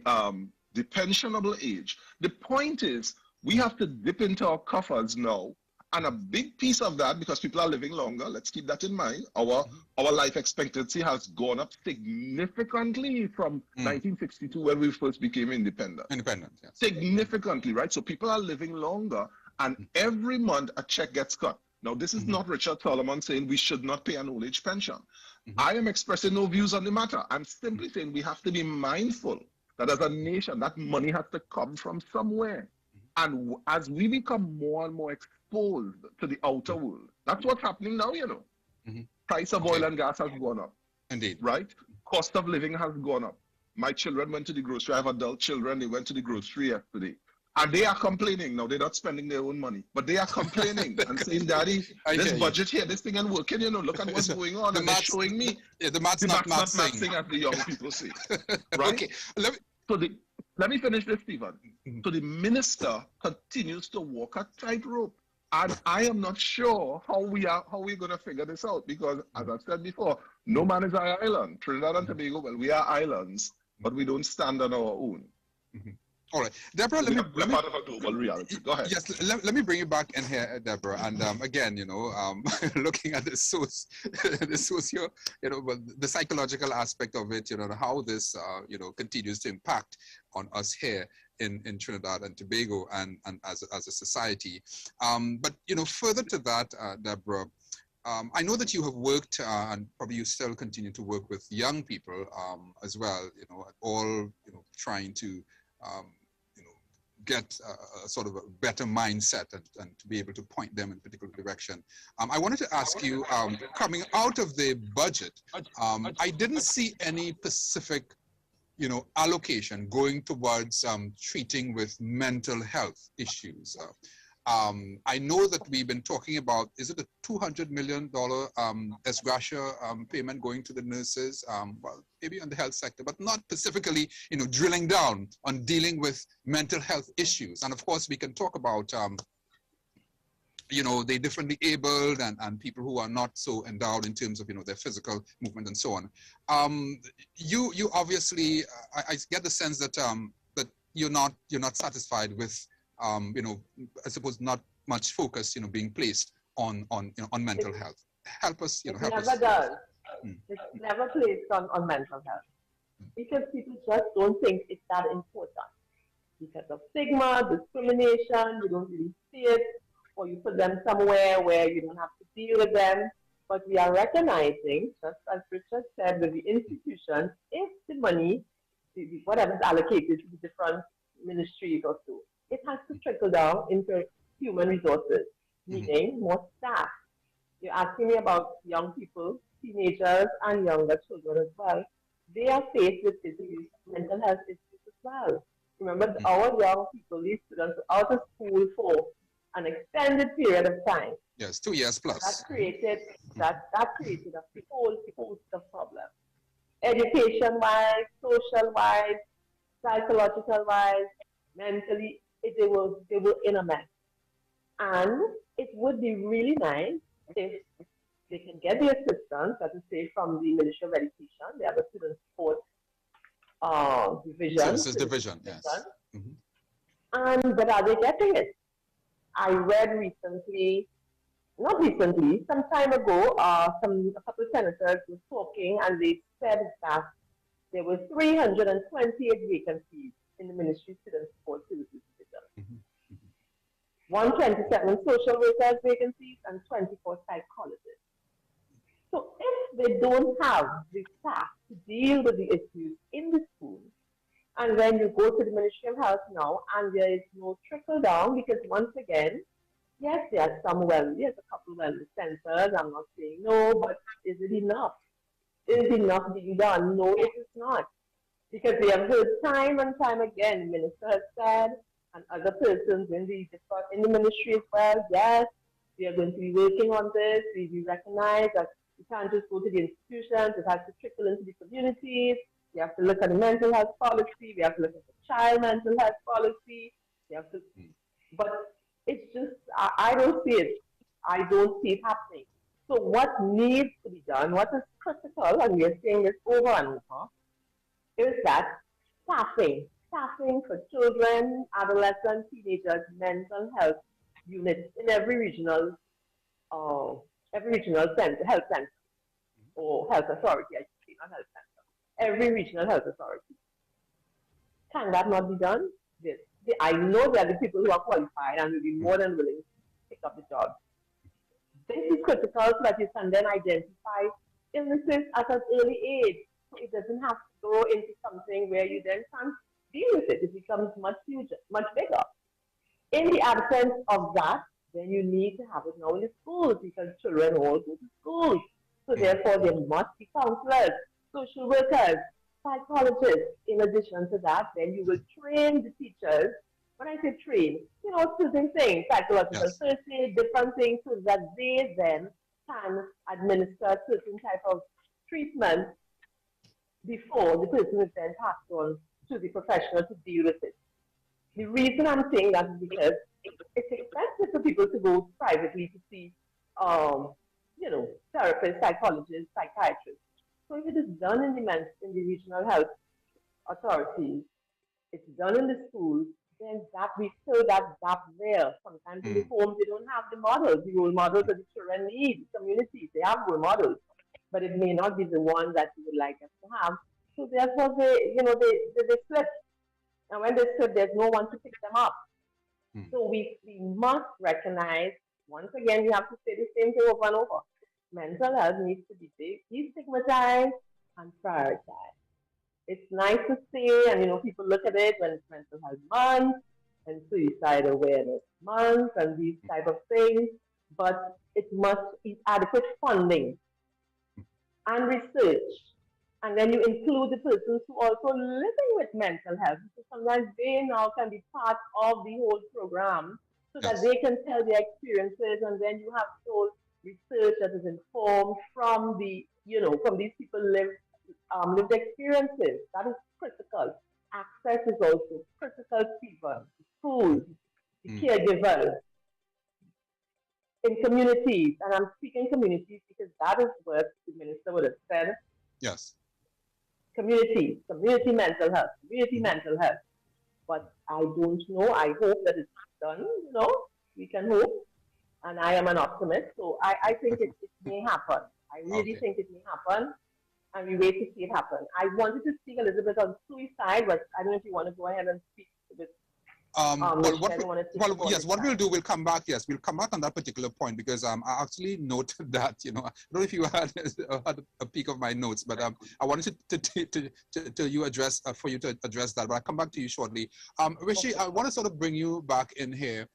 pensionable age, the point is we have to dip into our coffers now. And a big piece of that, because people are living longer, let's keep that in mind, our life expectancy has gone up significantly from 1962 when we first became independent. Yes. Significantly, right? So people are living longer, and every month a check gets cut. Now, this is not Richard Solomon saying we should not pay an old age pension. I am expressing no views on the matter. I'm simply saying we have to be mindful that as a nation, that money has to come from somewhere. And as we become more and more exposed to the outer world, that's what's happening now, Price of oil and gas has gone up. Indeed. Right? Cost of living has gone up. My children went to the grocery. I have adult children. They went to the grocery yesterday. And they are complaining. Now, they're not spending their own money, but they are complaining and saying, Daddy, this budget here, this thing ain't working, look at what's going on. And they're showing me. Yeah, the math's not matching, as the young people say. Right? Okay. Let me finish this, Stephen. So the minister continues to walk a tightrope. And I am not sure how we're going to figure this out, because, as I've said before, no man is an island. Trinidad and Tobago, well, we are islands, but we don't stand on our own. All right, Deborah, we're part of a global reality. Go ahead. Yes, let me bring you back in here, Deborah. And again, looking at the socio, the psychological aspect of it, how this, continues to impact on us here in Trinidad and Tobago and as a society. But, further to that, Deborah, I know that you have worked and probably you still continue to work with young people as well, all, trying to, get a sort of a better mindset and to be able to point them in a particular direction. I wanted to ask you, coming out of the budget, I didn't see any specific, allocation going towards treating with mental health issues. I know that we've been talking about, is it a $200 million ex gratia payment going to the nurses? Well, maybe on the health sector, but not specifically, drilling down on dealing with mental health issues. And of course, we can talk about, the differently abled and people who are not so endowed in terms of, their physical movement and so on. You obviously, I get the sense that that you're not satisfied with, I suppose not much focus, being placed on mental health. Help us, help us. It never does. It's never placed on mental health because people just don't think it's that important. Because of stigma, discrimination, you don't really see it, or you put them somewhere where you don't have to deal with them. But we are recognizing, just as Richard said, with the institutions, if the money, whatever is allocated to the different ministries or so, it has to trickle down into human resources, meaning more staff. You're asking me about young people, teenagers, and younger children as well. They are faced with issues, mental health issues as well. Remember, our young people, these students, are out of school for an extended period of time. Yes, 2 years plus. That created a whole host of problems. Education-wise, social-wise, psychological-wise, mentally, they were in a mess. And it would be really nice if they can get the assistance, that is, say, from the Ministry of Education. They have a student support division. Services division, yes. But are they getting it? I read some time ago, a couple of senators were talking, and they said that there were 328 vacancies in the Ministry of Student Support Services Division. 127 social workers vacancies and 24 psychologists. So if they don't have the staff to deal with the issues in the school, and when you go to the Ministry of Health now, and there is no trickle down, because once again, yes, there are some there's a couple wellness centers, I'm not saying no, but is it enough? Is enough being done? No, it is not. Because we have heard time and time again, the minister has said, and other persons in the ministry as well, yes, we are going to be working on this. We recognize that you can't just go to the institutions, it has to trickle into the communities. We have to look at the mental health policy, we have to look at the child mental health policy, we have to, but it's just, I don't see it. I don't see it happening. So what needs to be done, what is critical, and we are saying this over and over, is that staffing for children, adolescents, teenagers, mental health units in every regional center, health center, or health authority, I should say, not health center. Every regional health authority. Can that not be done? Yes. I know that the people who are qualified and will be more than willing to pick up the job. This is critical so that you can then identify illnesses at an early age. So it doesn't have to go into something where you then can't deal with it. It becomes much huger, much bigger. In the absence of that, then you need to have it now in the schools because children all go to schools. So therefore, there must be counselors, social workers, psychologists. In addition to that, then you will train the teachers. When I say train, certain things, psychological first aid, different things, so that they then can administer certain type of treatment before the person is then passed on to the professional to deal with it. The reason I'm saying that is because it's expensive for people to go privately to see, therapists, psychologists, psychiatrists. So if it is done in the regional health authorities, it's done in the schools, then that we fill that gap there. Sometimes in the homes they don't have the models, the role models that the children need, communities, they have role models, but it may not be the one that you would like us to have. So therefore they slip. And when they slip, there's no one to pick them up. So we must recognize, once again, we have to say the same thing over and over. Mental health needs to be destigmatized and prioritized. It's nice to say, and people look at it when it's Mental Health Month and Suicide Awareness Month and these type of things, but it must be adequate funding and research. And then you include the persons who are also living with mental health, because sometimes they now can be part of the whole program so that they can tell their experiences, and then you have the whole research that is informed from the, from these people lived experiences. That is critical. Access is also critical. People, schools, the caregivers, in communities, and I'm speaking communities because that is what the minister would have said. Yes. Community mental health. But I don't know. I hope that it's done, we can hope. And I am an optimist, so I think it may happen. I really think it may happen, and we wait to see it happen. I wanted to speak a little bit on suicide, but I don't know if you want to go ahead and speak a bit. What we'll do, we'll come back. Yes, we'll come back on that particular point because I actually noted that, I don't know if you had a peek of my notes, but I wanted to you address for you to address that. But I'll come back to you shortly. Rishi, I want to sort of bring you back in here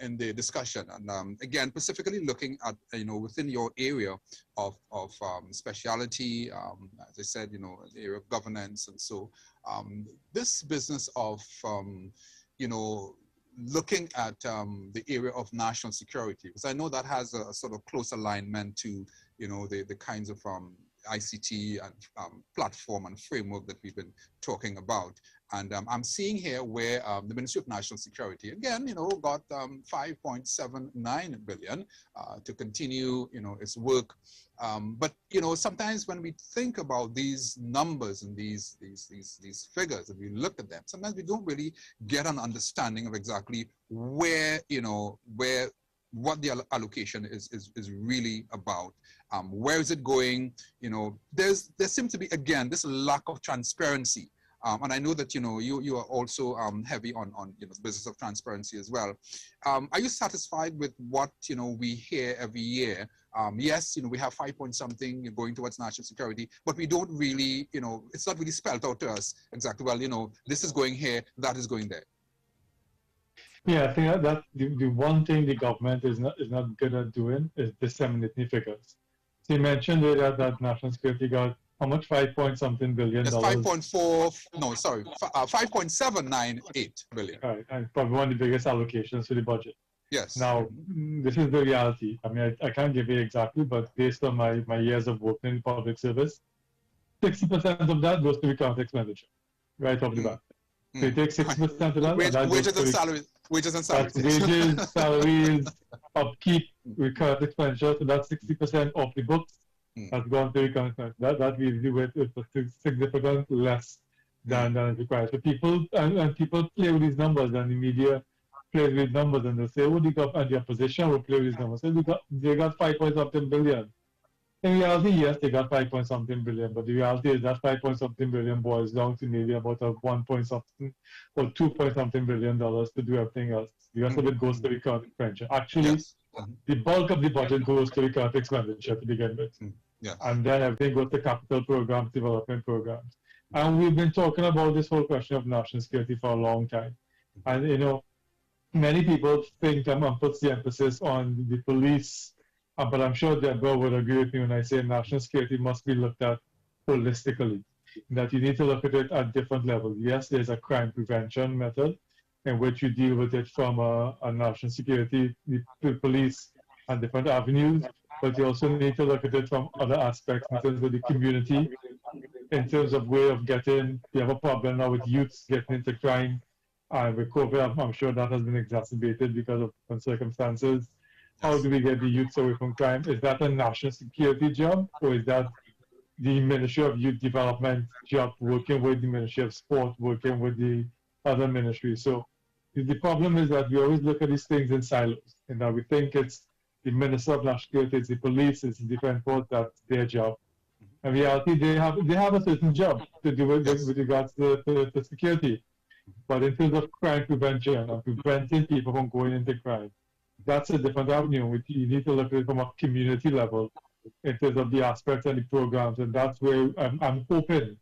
in the discussion, and again, specifically looking at within your area of speciality, as I said, the area of governance, and so this business of looking at the area of national security, because I know that has a sort of close alignment to, the kinds of ICT and platform and framework that we've been talking about. And I'm seeing here where the Ministry of National Security, again, got 5.79 billion to continue, its work. But, sometimes when we think about these numbers and these figures, and we look at them, sometimes we don't really get an understanding of exactly where, what the allocation is really about. Where is it going? There seems to be, again, this lack of transparency And I know that, you are also heavy on the business of transparency as well. Are you satisfied with what, we hear every year? Yes, we have 5 point something going towards national security, but we don't really, it's not really spelled out to us exactly, well, this is going here, that is going there. Yeah, I think that the one thing the government is not good at doing is disseminating figures. So you mentioned earlier that national security got how much? 5 point something billion. It's 5.4. No, sorry, 5.798 billion. Right, and probably one of the biggest allocations to the budget. Yes. Now, this is the reality. I mean, I can't give you exactly, but based on my years of working in public service, 60% of that goes to the current expenditure, right off the bat. So you take 60% of that. Wages and salaries. Wages and salaries. That's wages, salaries, upkeep, recurrent expenditure. So that's 60% of the books has gone to recurrent expenditure. That we do with significant less than required. So people and people play with these numbers, and the media plays with numbers, and they say, "Oh, the opposition will play with these numbers." So they got 5 point something billion. In reality, yes, they got 5 point something billion, but the reality is that 5 point something billion boils down to maybe about a 1 point something or 2 point something billion dollars to do everything else. The rest of it goes to the current expenditure. Actually, the bulk of the budget goes to the current expenditure to begin with. And then everything goes to capital programs, development programs. And we've been talking about this whole question of national security for a long time. And, many people think and puts the emphasis on the police. But I'm sure Deborah would agree with me when I say national security must be looked at holistically, that you need to look at it at different levels. Yes, there's a crime prevention method in which you deal with it from a national security, the police, and different avenues, but you also need to look at it from other aspects in terms of the community, in terms of way of getting, you have a problem now with youths getting into crime, and with COVID, I'm sure that has been exacerbated because of circumstances. How do we get the youths away from crime? Is that a national security job, or is that the Ministry of Youth Development job, working with the Ministry of Sport, working with the other ministries? So the problem is that we always look at these things in silos, and that we think it's the Minister of National Security, it's the police, it's the defense force, that's their job. In reality, they have a certain job to do with regards to security. But in terms of crime prevention and preventing people from going into crime, that's a different avenue. You need to look at it from a community level in terms of the aspects and the programs. And that's where I'm hoping,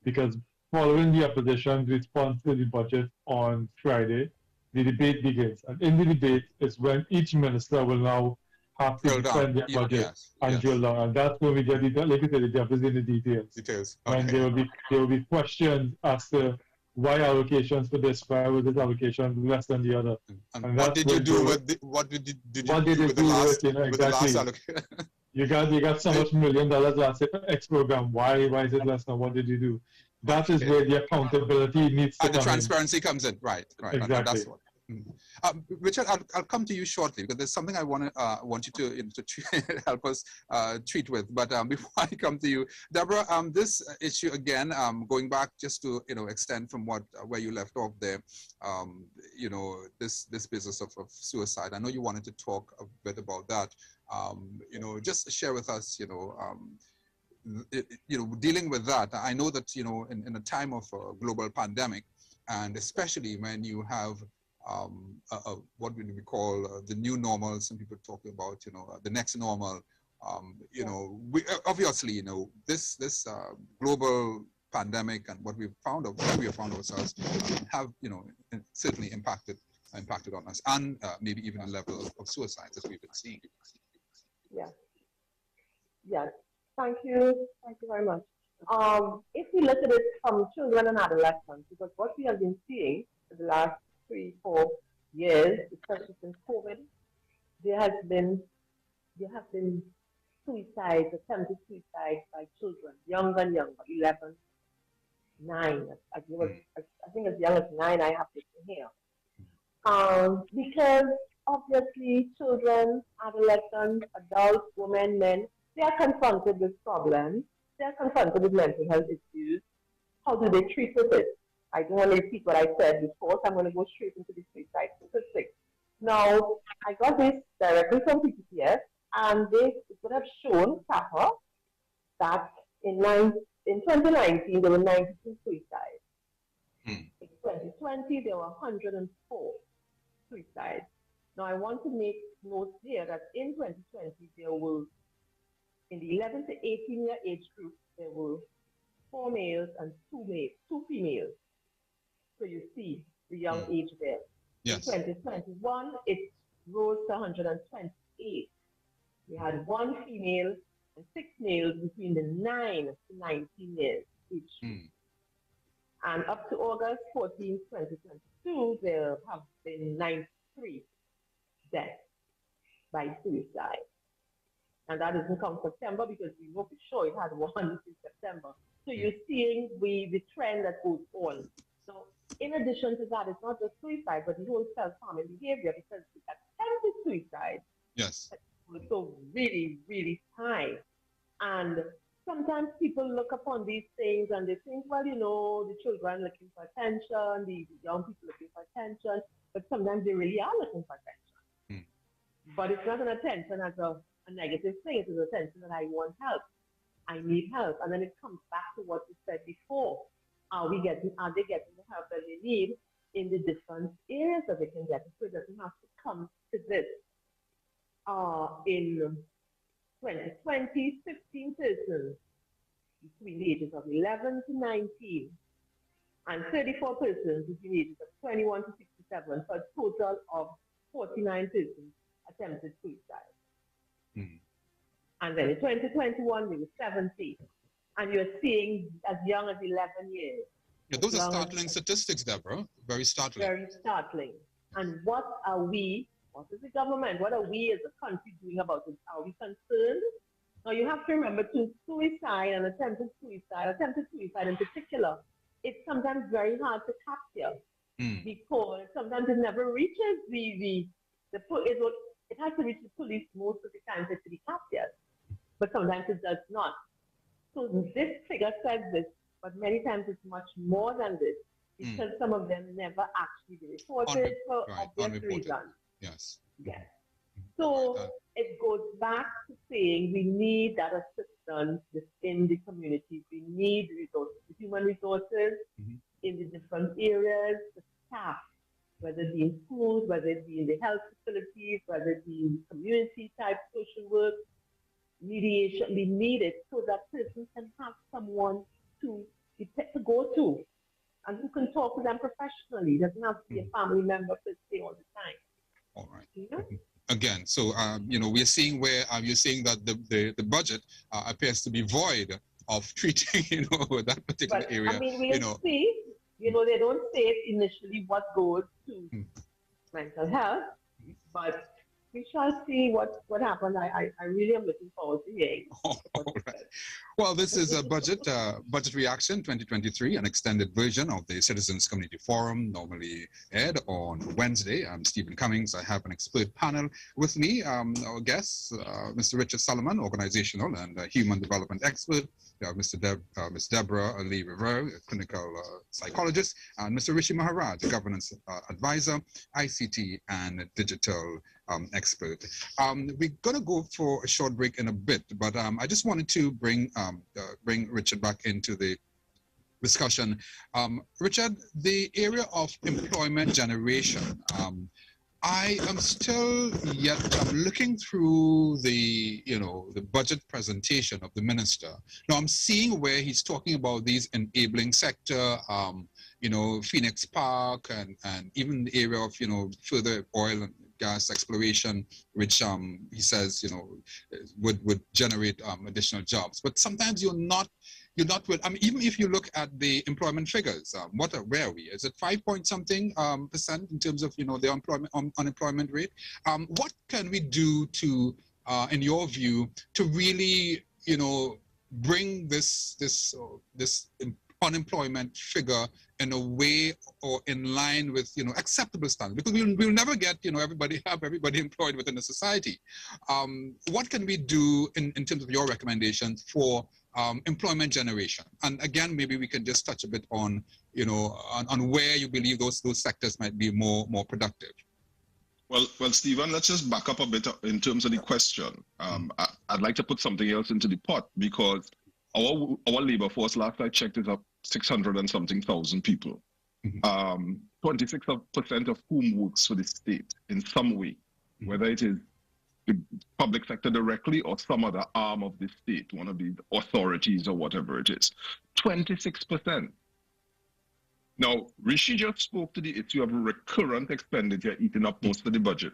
because following the opposition's response to the budget on Friday, the debate begins. And in the debate is when each minister will now have to defend their budget and drill down. And that's when we get the devil's in the details. When there will be questions as to why allocations for this, why was this allocation less than the other? And what did you do with the last allocation? You got so much $1 million last year for X program. Why is it less now? What did you do? That is where the accountability needs to come in. And the transparency comes in, right? Exactly. That's what. Richard, I'll come to you shortly because there's something I want you to help us treat with. But before I come to you, Deborah, this issue again, going back just to extend from where you left off there, this business of suicide. I know you wanted to talk a bit about that. Just share with us, dealing with that. I know that in a time of a global pandemic, and especially when you have what would we call the new normal? Some people talking about the next normal. We obviously this global pandemic and what we have found ourselves have certainly impacted on us, and maybe even a level of suicides as we've been seeing. Yeah. Thank you very much. If we look at it from children and adolescents, because what we have been seeing for the last 3-4 years, especially since COVID, there have been suicides, attempted suicide by children, younger and younger, 11, 9. I think as young as 9 I have to hear. Because obviously children, adolescents, adults, women, men, they are confronted with problems. They are confronted with mental health issues. How do they treat with it? I don't want to repeat what I said before, so I'm going to go straight into the suicide statistics. Now, I got this directly from PPPS, and it would have shown CAPA that in 2019 there were 92 suicides. 2020, there were 104 suicides. Now, I want to make note here that in 2020, there were, in the 11 to 18-year age group, there were 4 males and 2 females. So you see the young age there. Yes. In 2021, it rose to 128. We had 1 female and 6 males between the 9 to 19 years age. And up to August 14, 2022, there have been 93 deaths by suicide. And that doesn't count September because we know for sure it had 1 in September. So you're seeing the trend that goes on. So in addition to that, it's not just suicide, but the whole self-harming behavior, because the attempted suicide yes. was so really, really high. And sometimes people look upon these things and they think, well, you know, the children looking for attention, the young people looking for attention, but sometimes they really are looking for attention. But it's not an attention as a negative thing. It is attention that I want help. I need help. And then it comes back to what you said before. Are they getting the help that they need in the different areas that they can get it? So it doesn't have to come to this. In 2020, 15 persons between the ages of 11 to 19 and 34 persons between the ages of 21 to 67, for a total of 49 persons attempted suicide. And then in 2021, there were 70. And you're seeing as young as 11 years. Yeah, those are startling statistics, Deborah. Very startling. Very startling. And what are we, what is the government, what are we as a country doing about it? Are we concerned? Now, you have to remember, to suicide and attempted suicide in particular, it's sometimes very hard to capture because sometimes it never reaches it has to reach the police most of the time to be captured, but sometimes it does not. So this figure says this, but many times it's much more than this because some of them never actually reported for obvious reasons. Yes. Yes. So it goes back to saying we need that assistance within the community. We need resources, human resources in the different areas, the staff, whether it be in schools, whether it be in the health facilities, whether it be in community type social work, mediation. We need it so that person can have someone to go to and who can talk to them professionally. It doesn't have to be a family member per se all the time. All right. You know? Again, so we're seeing where you're saying that the budget appears to be void of treating that particular area. I mean, we'll see. They don't say initially what goes to mental health, but we shall see what happens. I really am looking forward to hearing. All right. Well, this is a budget reaction 2023, an extended version of the Citizens Community Forum, normally aired on Wednesday. I'm Stephen Cummings. I have an expert panel with me. Our guests, Mr. Richard Solomon, organizational and human development expert. Ms. Deborah Lee Riviears, a clinical psychologist, and Mr. Rishi Maharaj, a governance advisor, ICT and digital expert. We're going to go for a short break in a bit, but I just wanted to bring Richard back into the discussion. Richard, the area of employment generation, I am still looking through the budget presentation of the minister. Now I'm seeing where he's talking about these enabling sector, Phoenix Park and even the area of, further oil and gas exploration, which he says, would generate additional jobs. But sometimes you're not well. I mean, even if you look at the employment figures, where are we? Is it 5-point-something percent in terms of the unemployment rate? What can we do to, in your view, to really bring this unemployment figure in a way or in line with acceptable standards? Because we'll never get everybody employed within the society. What can we do in terms of your recommendations for employment generation? And again, maybe we can just touch a bit on on where you believe those sectors might be more productive. Well, Stephen, let's just back up a bit in terms of the question. I'd like to put something else into the pot, because our labor force, last I checked, is up 600 and something thousand people. 26% of whom works for the state in some way, whether it is the public sector directly or some other arm of the state, one of the authorities or whatever it is. 26%. Now, Rishi just spoke to the issue of recurrent expenditure eating up most of the budget.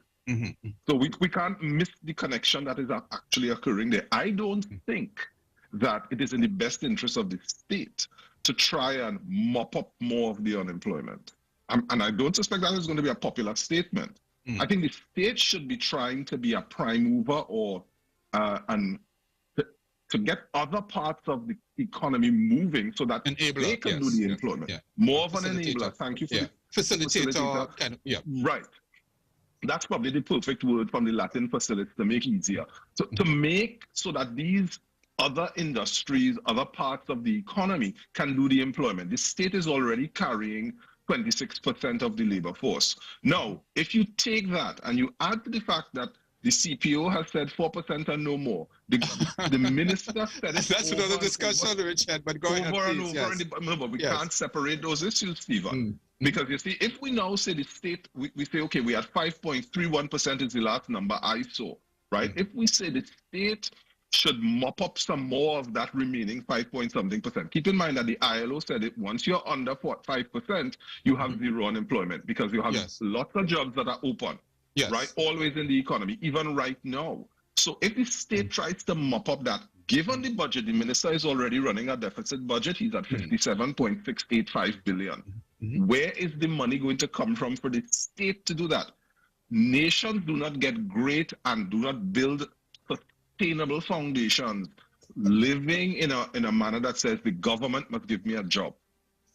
So we can't miss the connection that is actually occurring there. I don't think that it is in the best interest of the state to try and mop up more of the unemployment. And I don't suspect that is going to be a popular statement. I think the state should be trying to be a prime mover or to get other parts of the economy moving so that they can do the employment. More of an enabler. Thank you for the facilitator. Kind of, Right. That's probably the perfect word from the Latin facility, to make easier. So to make so that these other industries, other parts of the economy can do the employment. The state is already carrying 26% of the labor force. Now, if you take that and you add to the fact that the CPO has said 4% and no more, the minister said it. That's another discussion, Richard, but go ahead, please. But we can't separate those issues, Stephen. Because you see, if we now say the state, we say, okay, we had 5.31% is the last number I saw, right? If we say the state should mop up some more of that remaining 5-point-something%. Keep in mind that the ILO said it, once you're under 5%, you have zero unemployment because you have lots of jobs that are open, right? Always in the economy, even right now. So if the state tries to mop up that, given the budget, the minister is already running a deficit budget. He's at 57.685 billion. Where is the money going to come from for the state to do that? Nations do not get great and do not build sustainable foundations living in a manner that says the government must give me a job.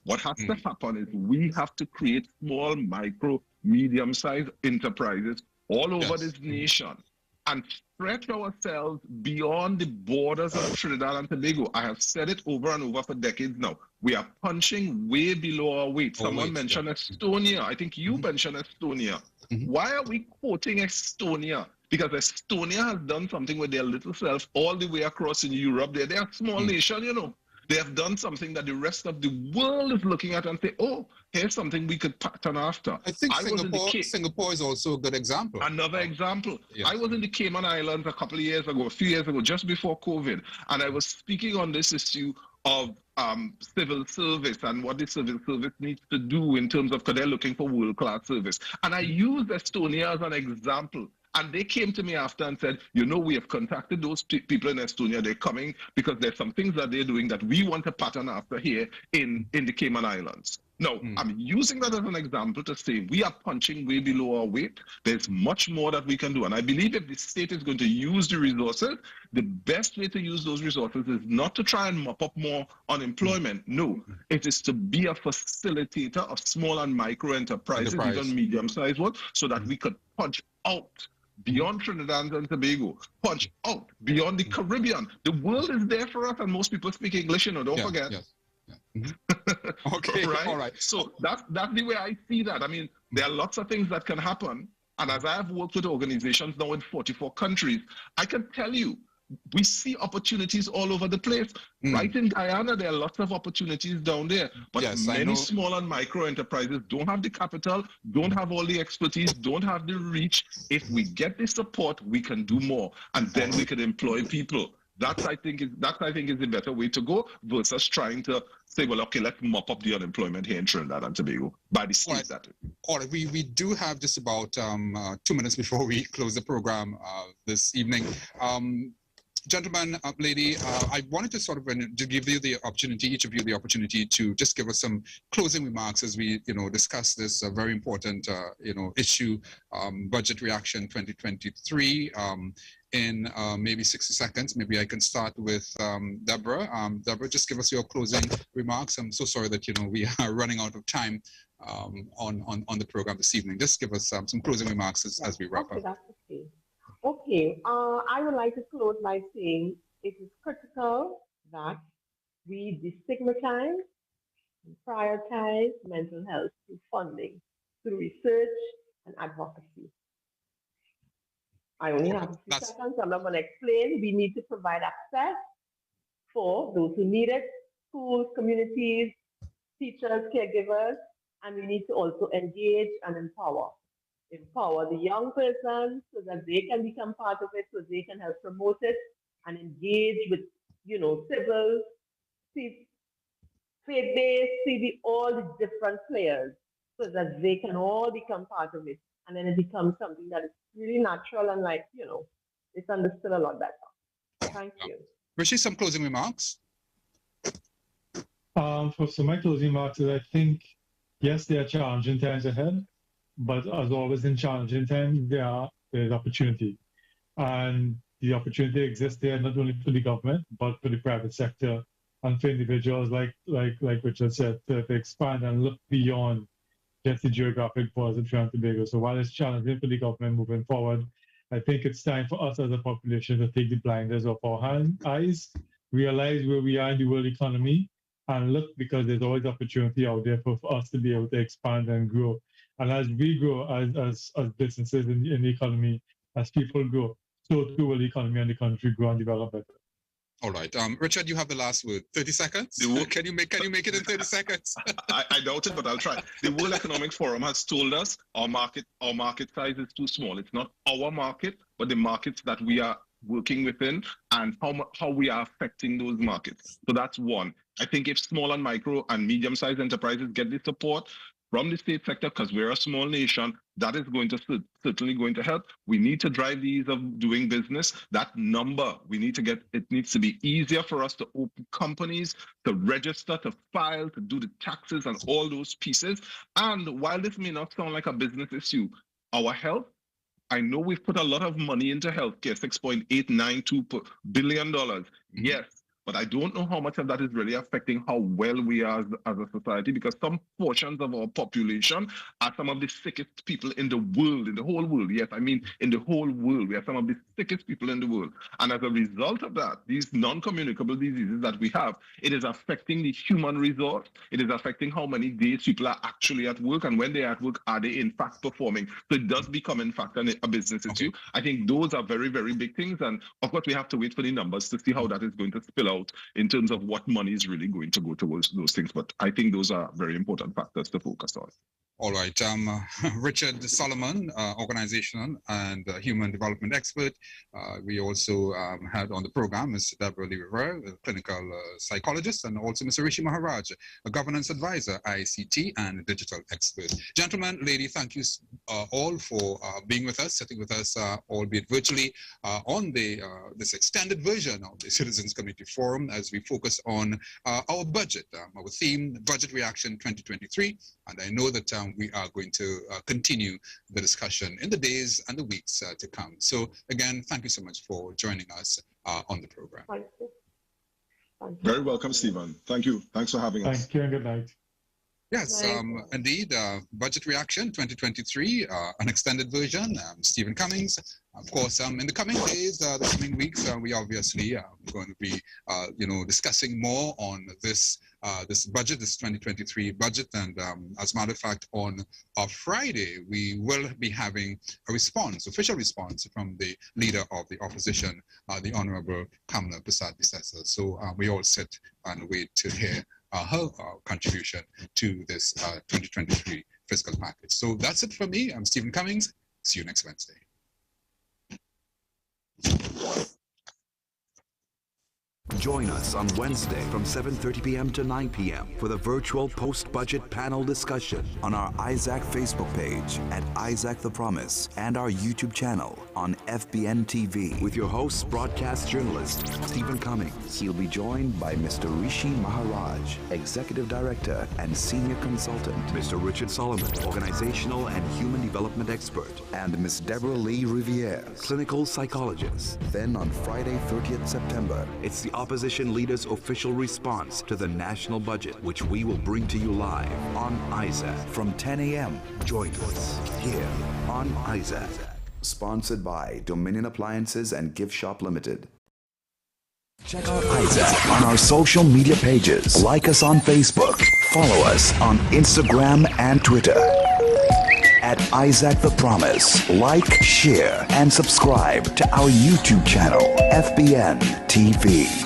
What has to happen is we have to create small, micro, medium-sized enterprises all over this nation and stretch ourselves beyond the borders of Trinidad and Tobago. I have said it over and over for decades now. We are punching way below our weight. Someone mentioned Estonia. I think you mentioned Estonia. Why are we quoting Estonia? Because Estonia has done something with their little self all the way across in Europe. They're a small nation, you know. They have done something that the rest of the world is looking at and say, oh, here's something we could pattern after. I think Singapore is also a good example. Another example. I was in the Cayman Islands a few years ago, just before COVID, and I was speaking on this issue of civil service and what the civil service needs to do in terms of, because they're looking for world-class service. And I used Estonia as an example. And they came to me after and said, you know, we have contacted those people in Estonia. They're coming because there's some things that they're doing that we want to pattern after here in the Cayman Islands. Now, I'm using that as an example to say we are punching way below our weight. There's much more that we can do. And I believe if the state is going to use the resources, the best way to use those resources is not to try and mop up more unemployment. No, it is to be a facilitator of small and micro enterprises, even medium-sized ones, so that we could punch out beyond Trinidad and Tobago, punch out beyond the Caribbean. The world is there for us, and most people speak English, you know, don't forget. Okay, right? All right. So that's the way I see that. I mean, there are lots of things that can happen. And as I have worked with organizations now in 44 countries, I can tell you, we see opportunities all over the place. Right in Guyana, there are lots of opportunities down there. But many small and micro enterprises don't have the capital, don't have all the expertise, don't have the reach. If we get the support, we can do more. And then we can employ people. That I think is the better way to go versus trying to say, well, okay, let's mop up the unemployment here in Trinidad and Tobago by the state. All right, we do have just about 2 minutes before we close the program this evening. Gentlemen, lady, I wanted to sort of to give you the opportunity, each of you the opportunity to just give us some closing remarks as we, discuss this very important, issue, budget reaction 2023 in maybe 60 seconds. Maybe I can start with Deborah. Deborah, just give us your closing remarks. I'm so sorry that, we are running out of time on the program this evening. Just give us some closing remarks as we wrap up. That's okay. Okay, I would like to close by saying it is critical that we destigmatize and prioritize mental health through funding, through research and advocacy. I only have a few seconds, I'm not going to explain. We need to provide access for those who need it, schools, communities, teachers, caregivers, And we need to also engage and empower the young person so that they can become part of it, so they can help promote it and engage with, civil, faith-based, all the different players so that they can all become part of it. And then it becomes something that is really natural and it's understood a lot better. Thank you. Rishi, some closing remarks? So my closing remarks is I think, yes, there are challenging times ahead, but as always in challenging times, there's opportunity. And the opportunity exists there not only for the government, but for the private sector and for individuals like Richard said, to expand and look beyond just the geographic borders of Trinidad and Tobago. So while it's challenging for the government moving forward, I think it's time for us as a population to take the blinders off our eyes, realize where we are in the world economy, and look, because there's always opportunity out there for us to be able to expand and grow. And as we grow as businesses in the economy, as people grow, so too will the economy and the country grow and develop better. All right. Richard, you have the last word. 30 seconds? Can you make it in 30 seconds? I doubt it, but I'll try. The World Economic Forum has told us our market size is too small. It's not our market, but the markets that we are working within and how we are affecting those markets. So that's one. I think if small and micro and medium-sized enterprises get the support from the state sector, because we're a small nation, that is certainly going to help. We need to drive the ease of doing business. That number, it needs to be easier for us to open companies, to register, to file, to do the taxes and all those pieces. And while this may not sound like a business issue, our health, I know we've put a lot of money into healthcare, $6.892 billion. Yes. But I don't know how much of that is really affecting how well we are as a society, because some portions of our population are some of the sickest people in the world, in the whole world. Yes, I mean, in the whole world, we are some of the sickest people in the world. And as a result of that, these non-communicable diseases that we have, it is affecting the human resource. It is affecting how many days people are actually at work. And when they're at work, are they in fact performing? So it does become, in fact, a business issue. I think those are very, very big things. And of course, we have to wait for the numbers to see how that is going to spill out in terms of what money is really going to go towards those things. But I think those are very important factors to focus on. All right. Richard Solomon, organizational and human development expert. We also had on the program Ms. Deborah, a clinical psychologist, and also Mr. Rishi Maharaj, a governance advisor, ICT and digital expert. Gentlemen, lady, thank you all for being with us, sitting with us, albeit virtually, on this extended version of the Citizens Community Forum as we focus on our budget, our theme, Budget Reaction 2023. And I know that we are going to continue the discussion in the days and the weeks to come. So again, thank you so much for joining us on the program. Thank you. Thank you. Very welcome, Stephen. Thank you. Thanks for having us. Thank you and good night. Yes, indeed, Budget Reaction 2023, an extended version. Stephen Cummings. Of course, in the coming days, the coming weeks, we obviously are going to be, discussing more on this budget, this 2023 budget. And as a matter of fact, on Friday, we will be having a official response from the leader of the opposition, the Honorable Kamala Prasad-Bissessar. So we all sit and wait to hear her contribution to this 2023 fiscal package. So that's it from me. I'm Stephen Cummings. See you next Wednesday. Join us on Wednesday from 7:30 p.m. to 9 p.m. for the virtual post-budget panel discussion on our Isaac Facebook page at Isaac the Promise and our YouTube channel on FBN TV with your host, broadcast journalist Stephen Cummings. He'll be joined by Mr. Rishi Maharaj, Executive Director and Senior Consultant, Mr. Richard Solomon, Organizational and Human Development Expert, and Ms. Deborah Riviears, Clinical Psychologist. Then on Friday, 30th September, it's the opposition leader's official response to the national budget, which we will bring to you live on Isaac from 10 a.m. Join us here on Isaac. Sponsored by Dominion Appliances and Gift Shop Limited. Check out Isaac on our social media pages. Like us on Facebook. Follow us on Instagram and Twitter at Isaac the Promise. Like, share, and subscribe to our YouTube channel, FBN TV.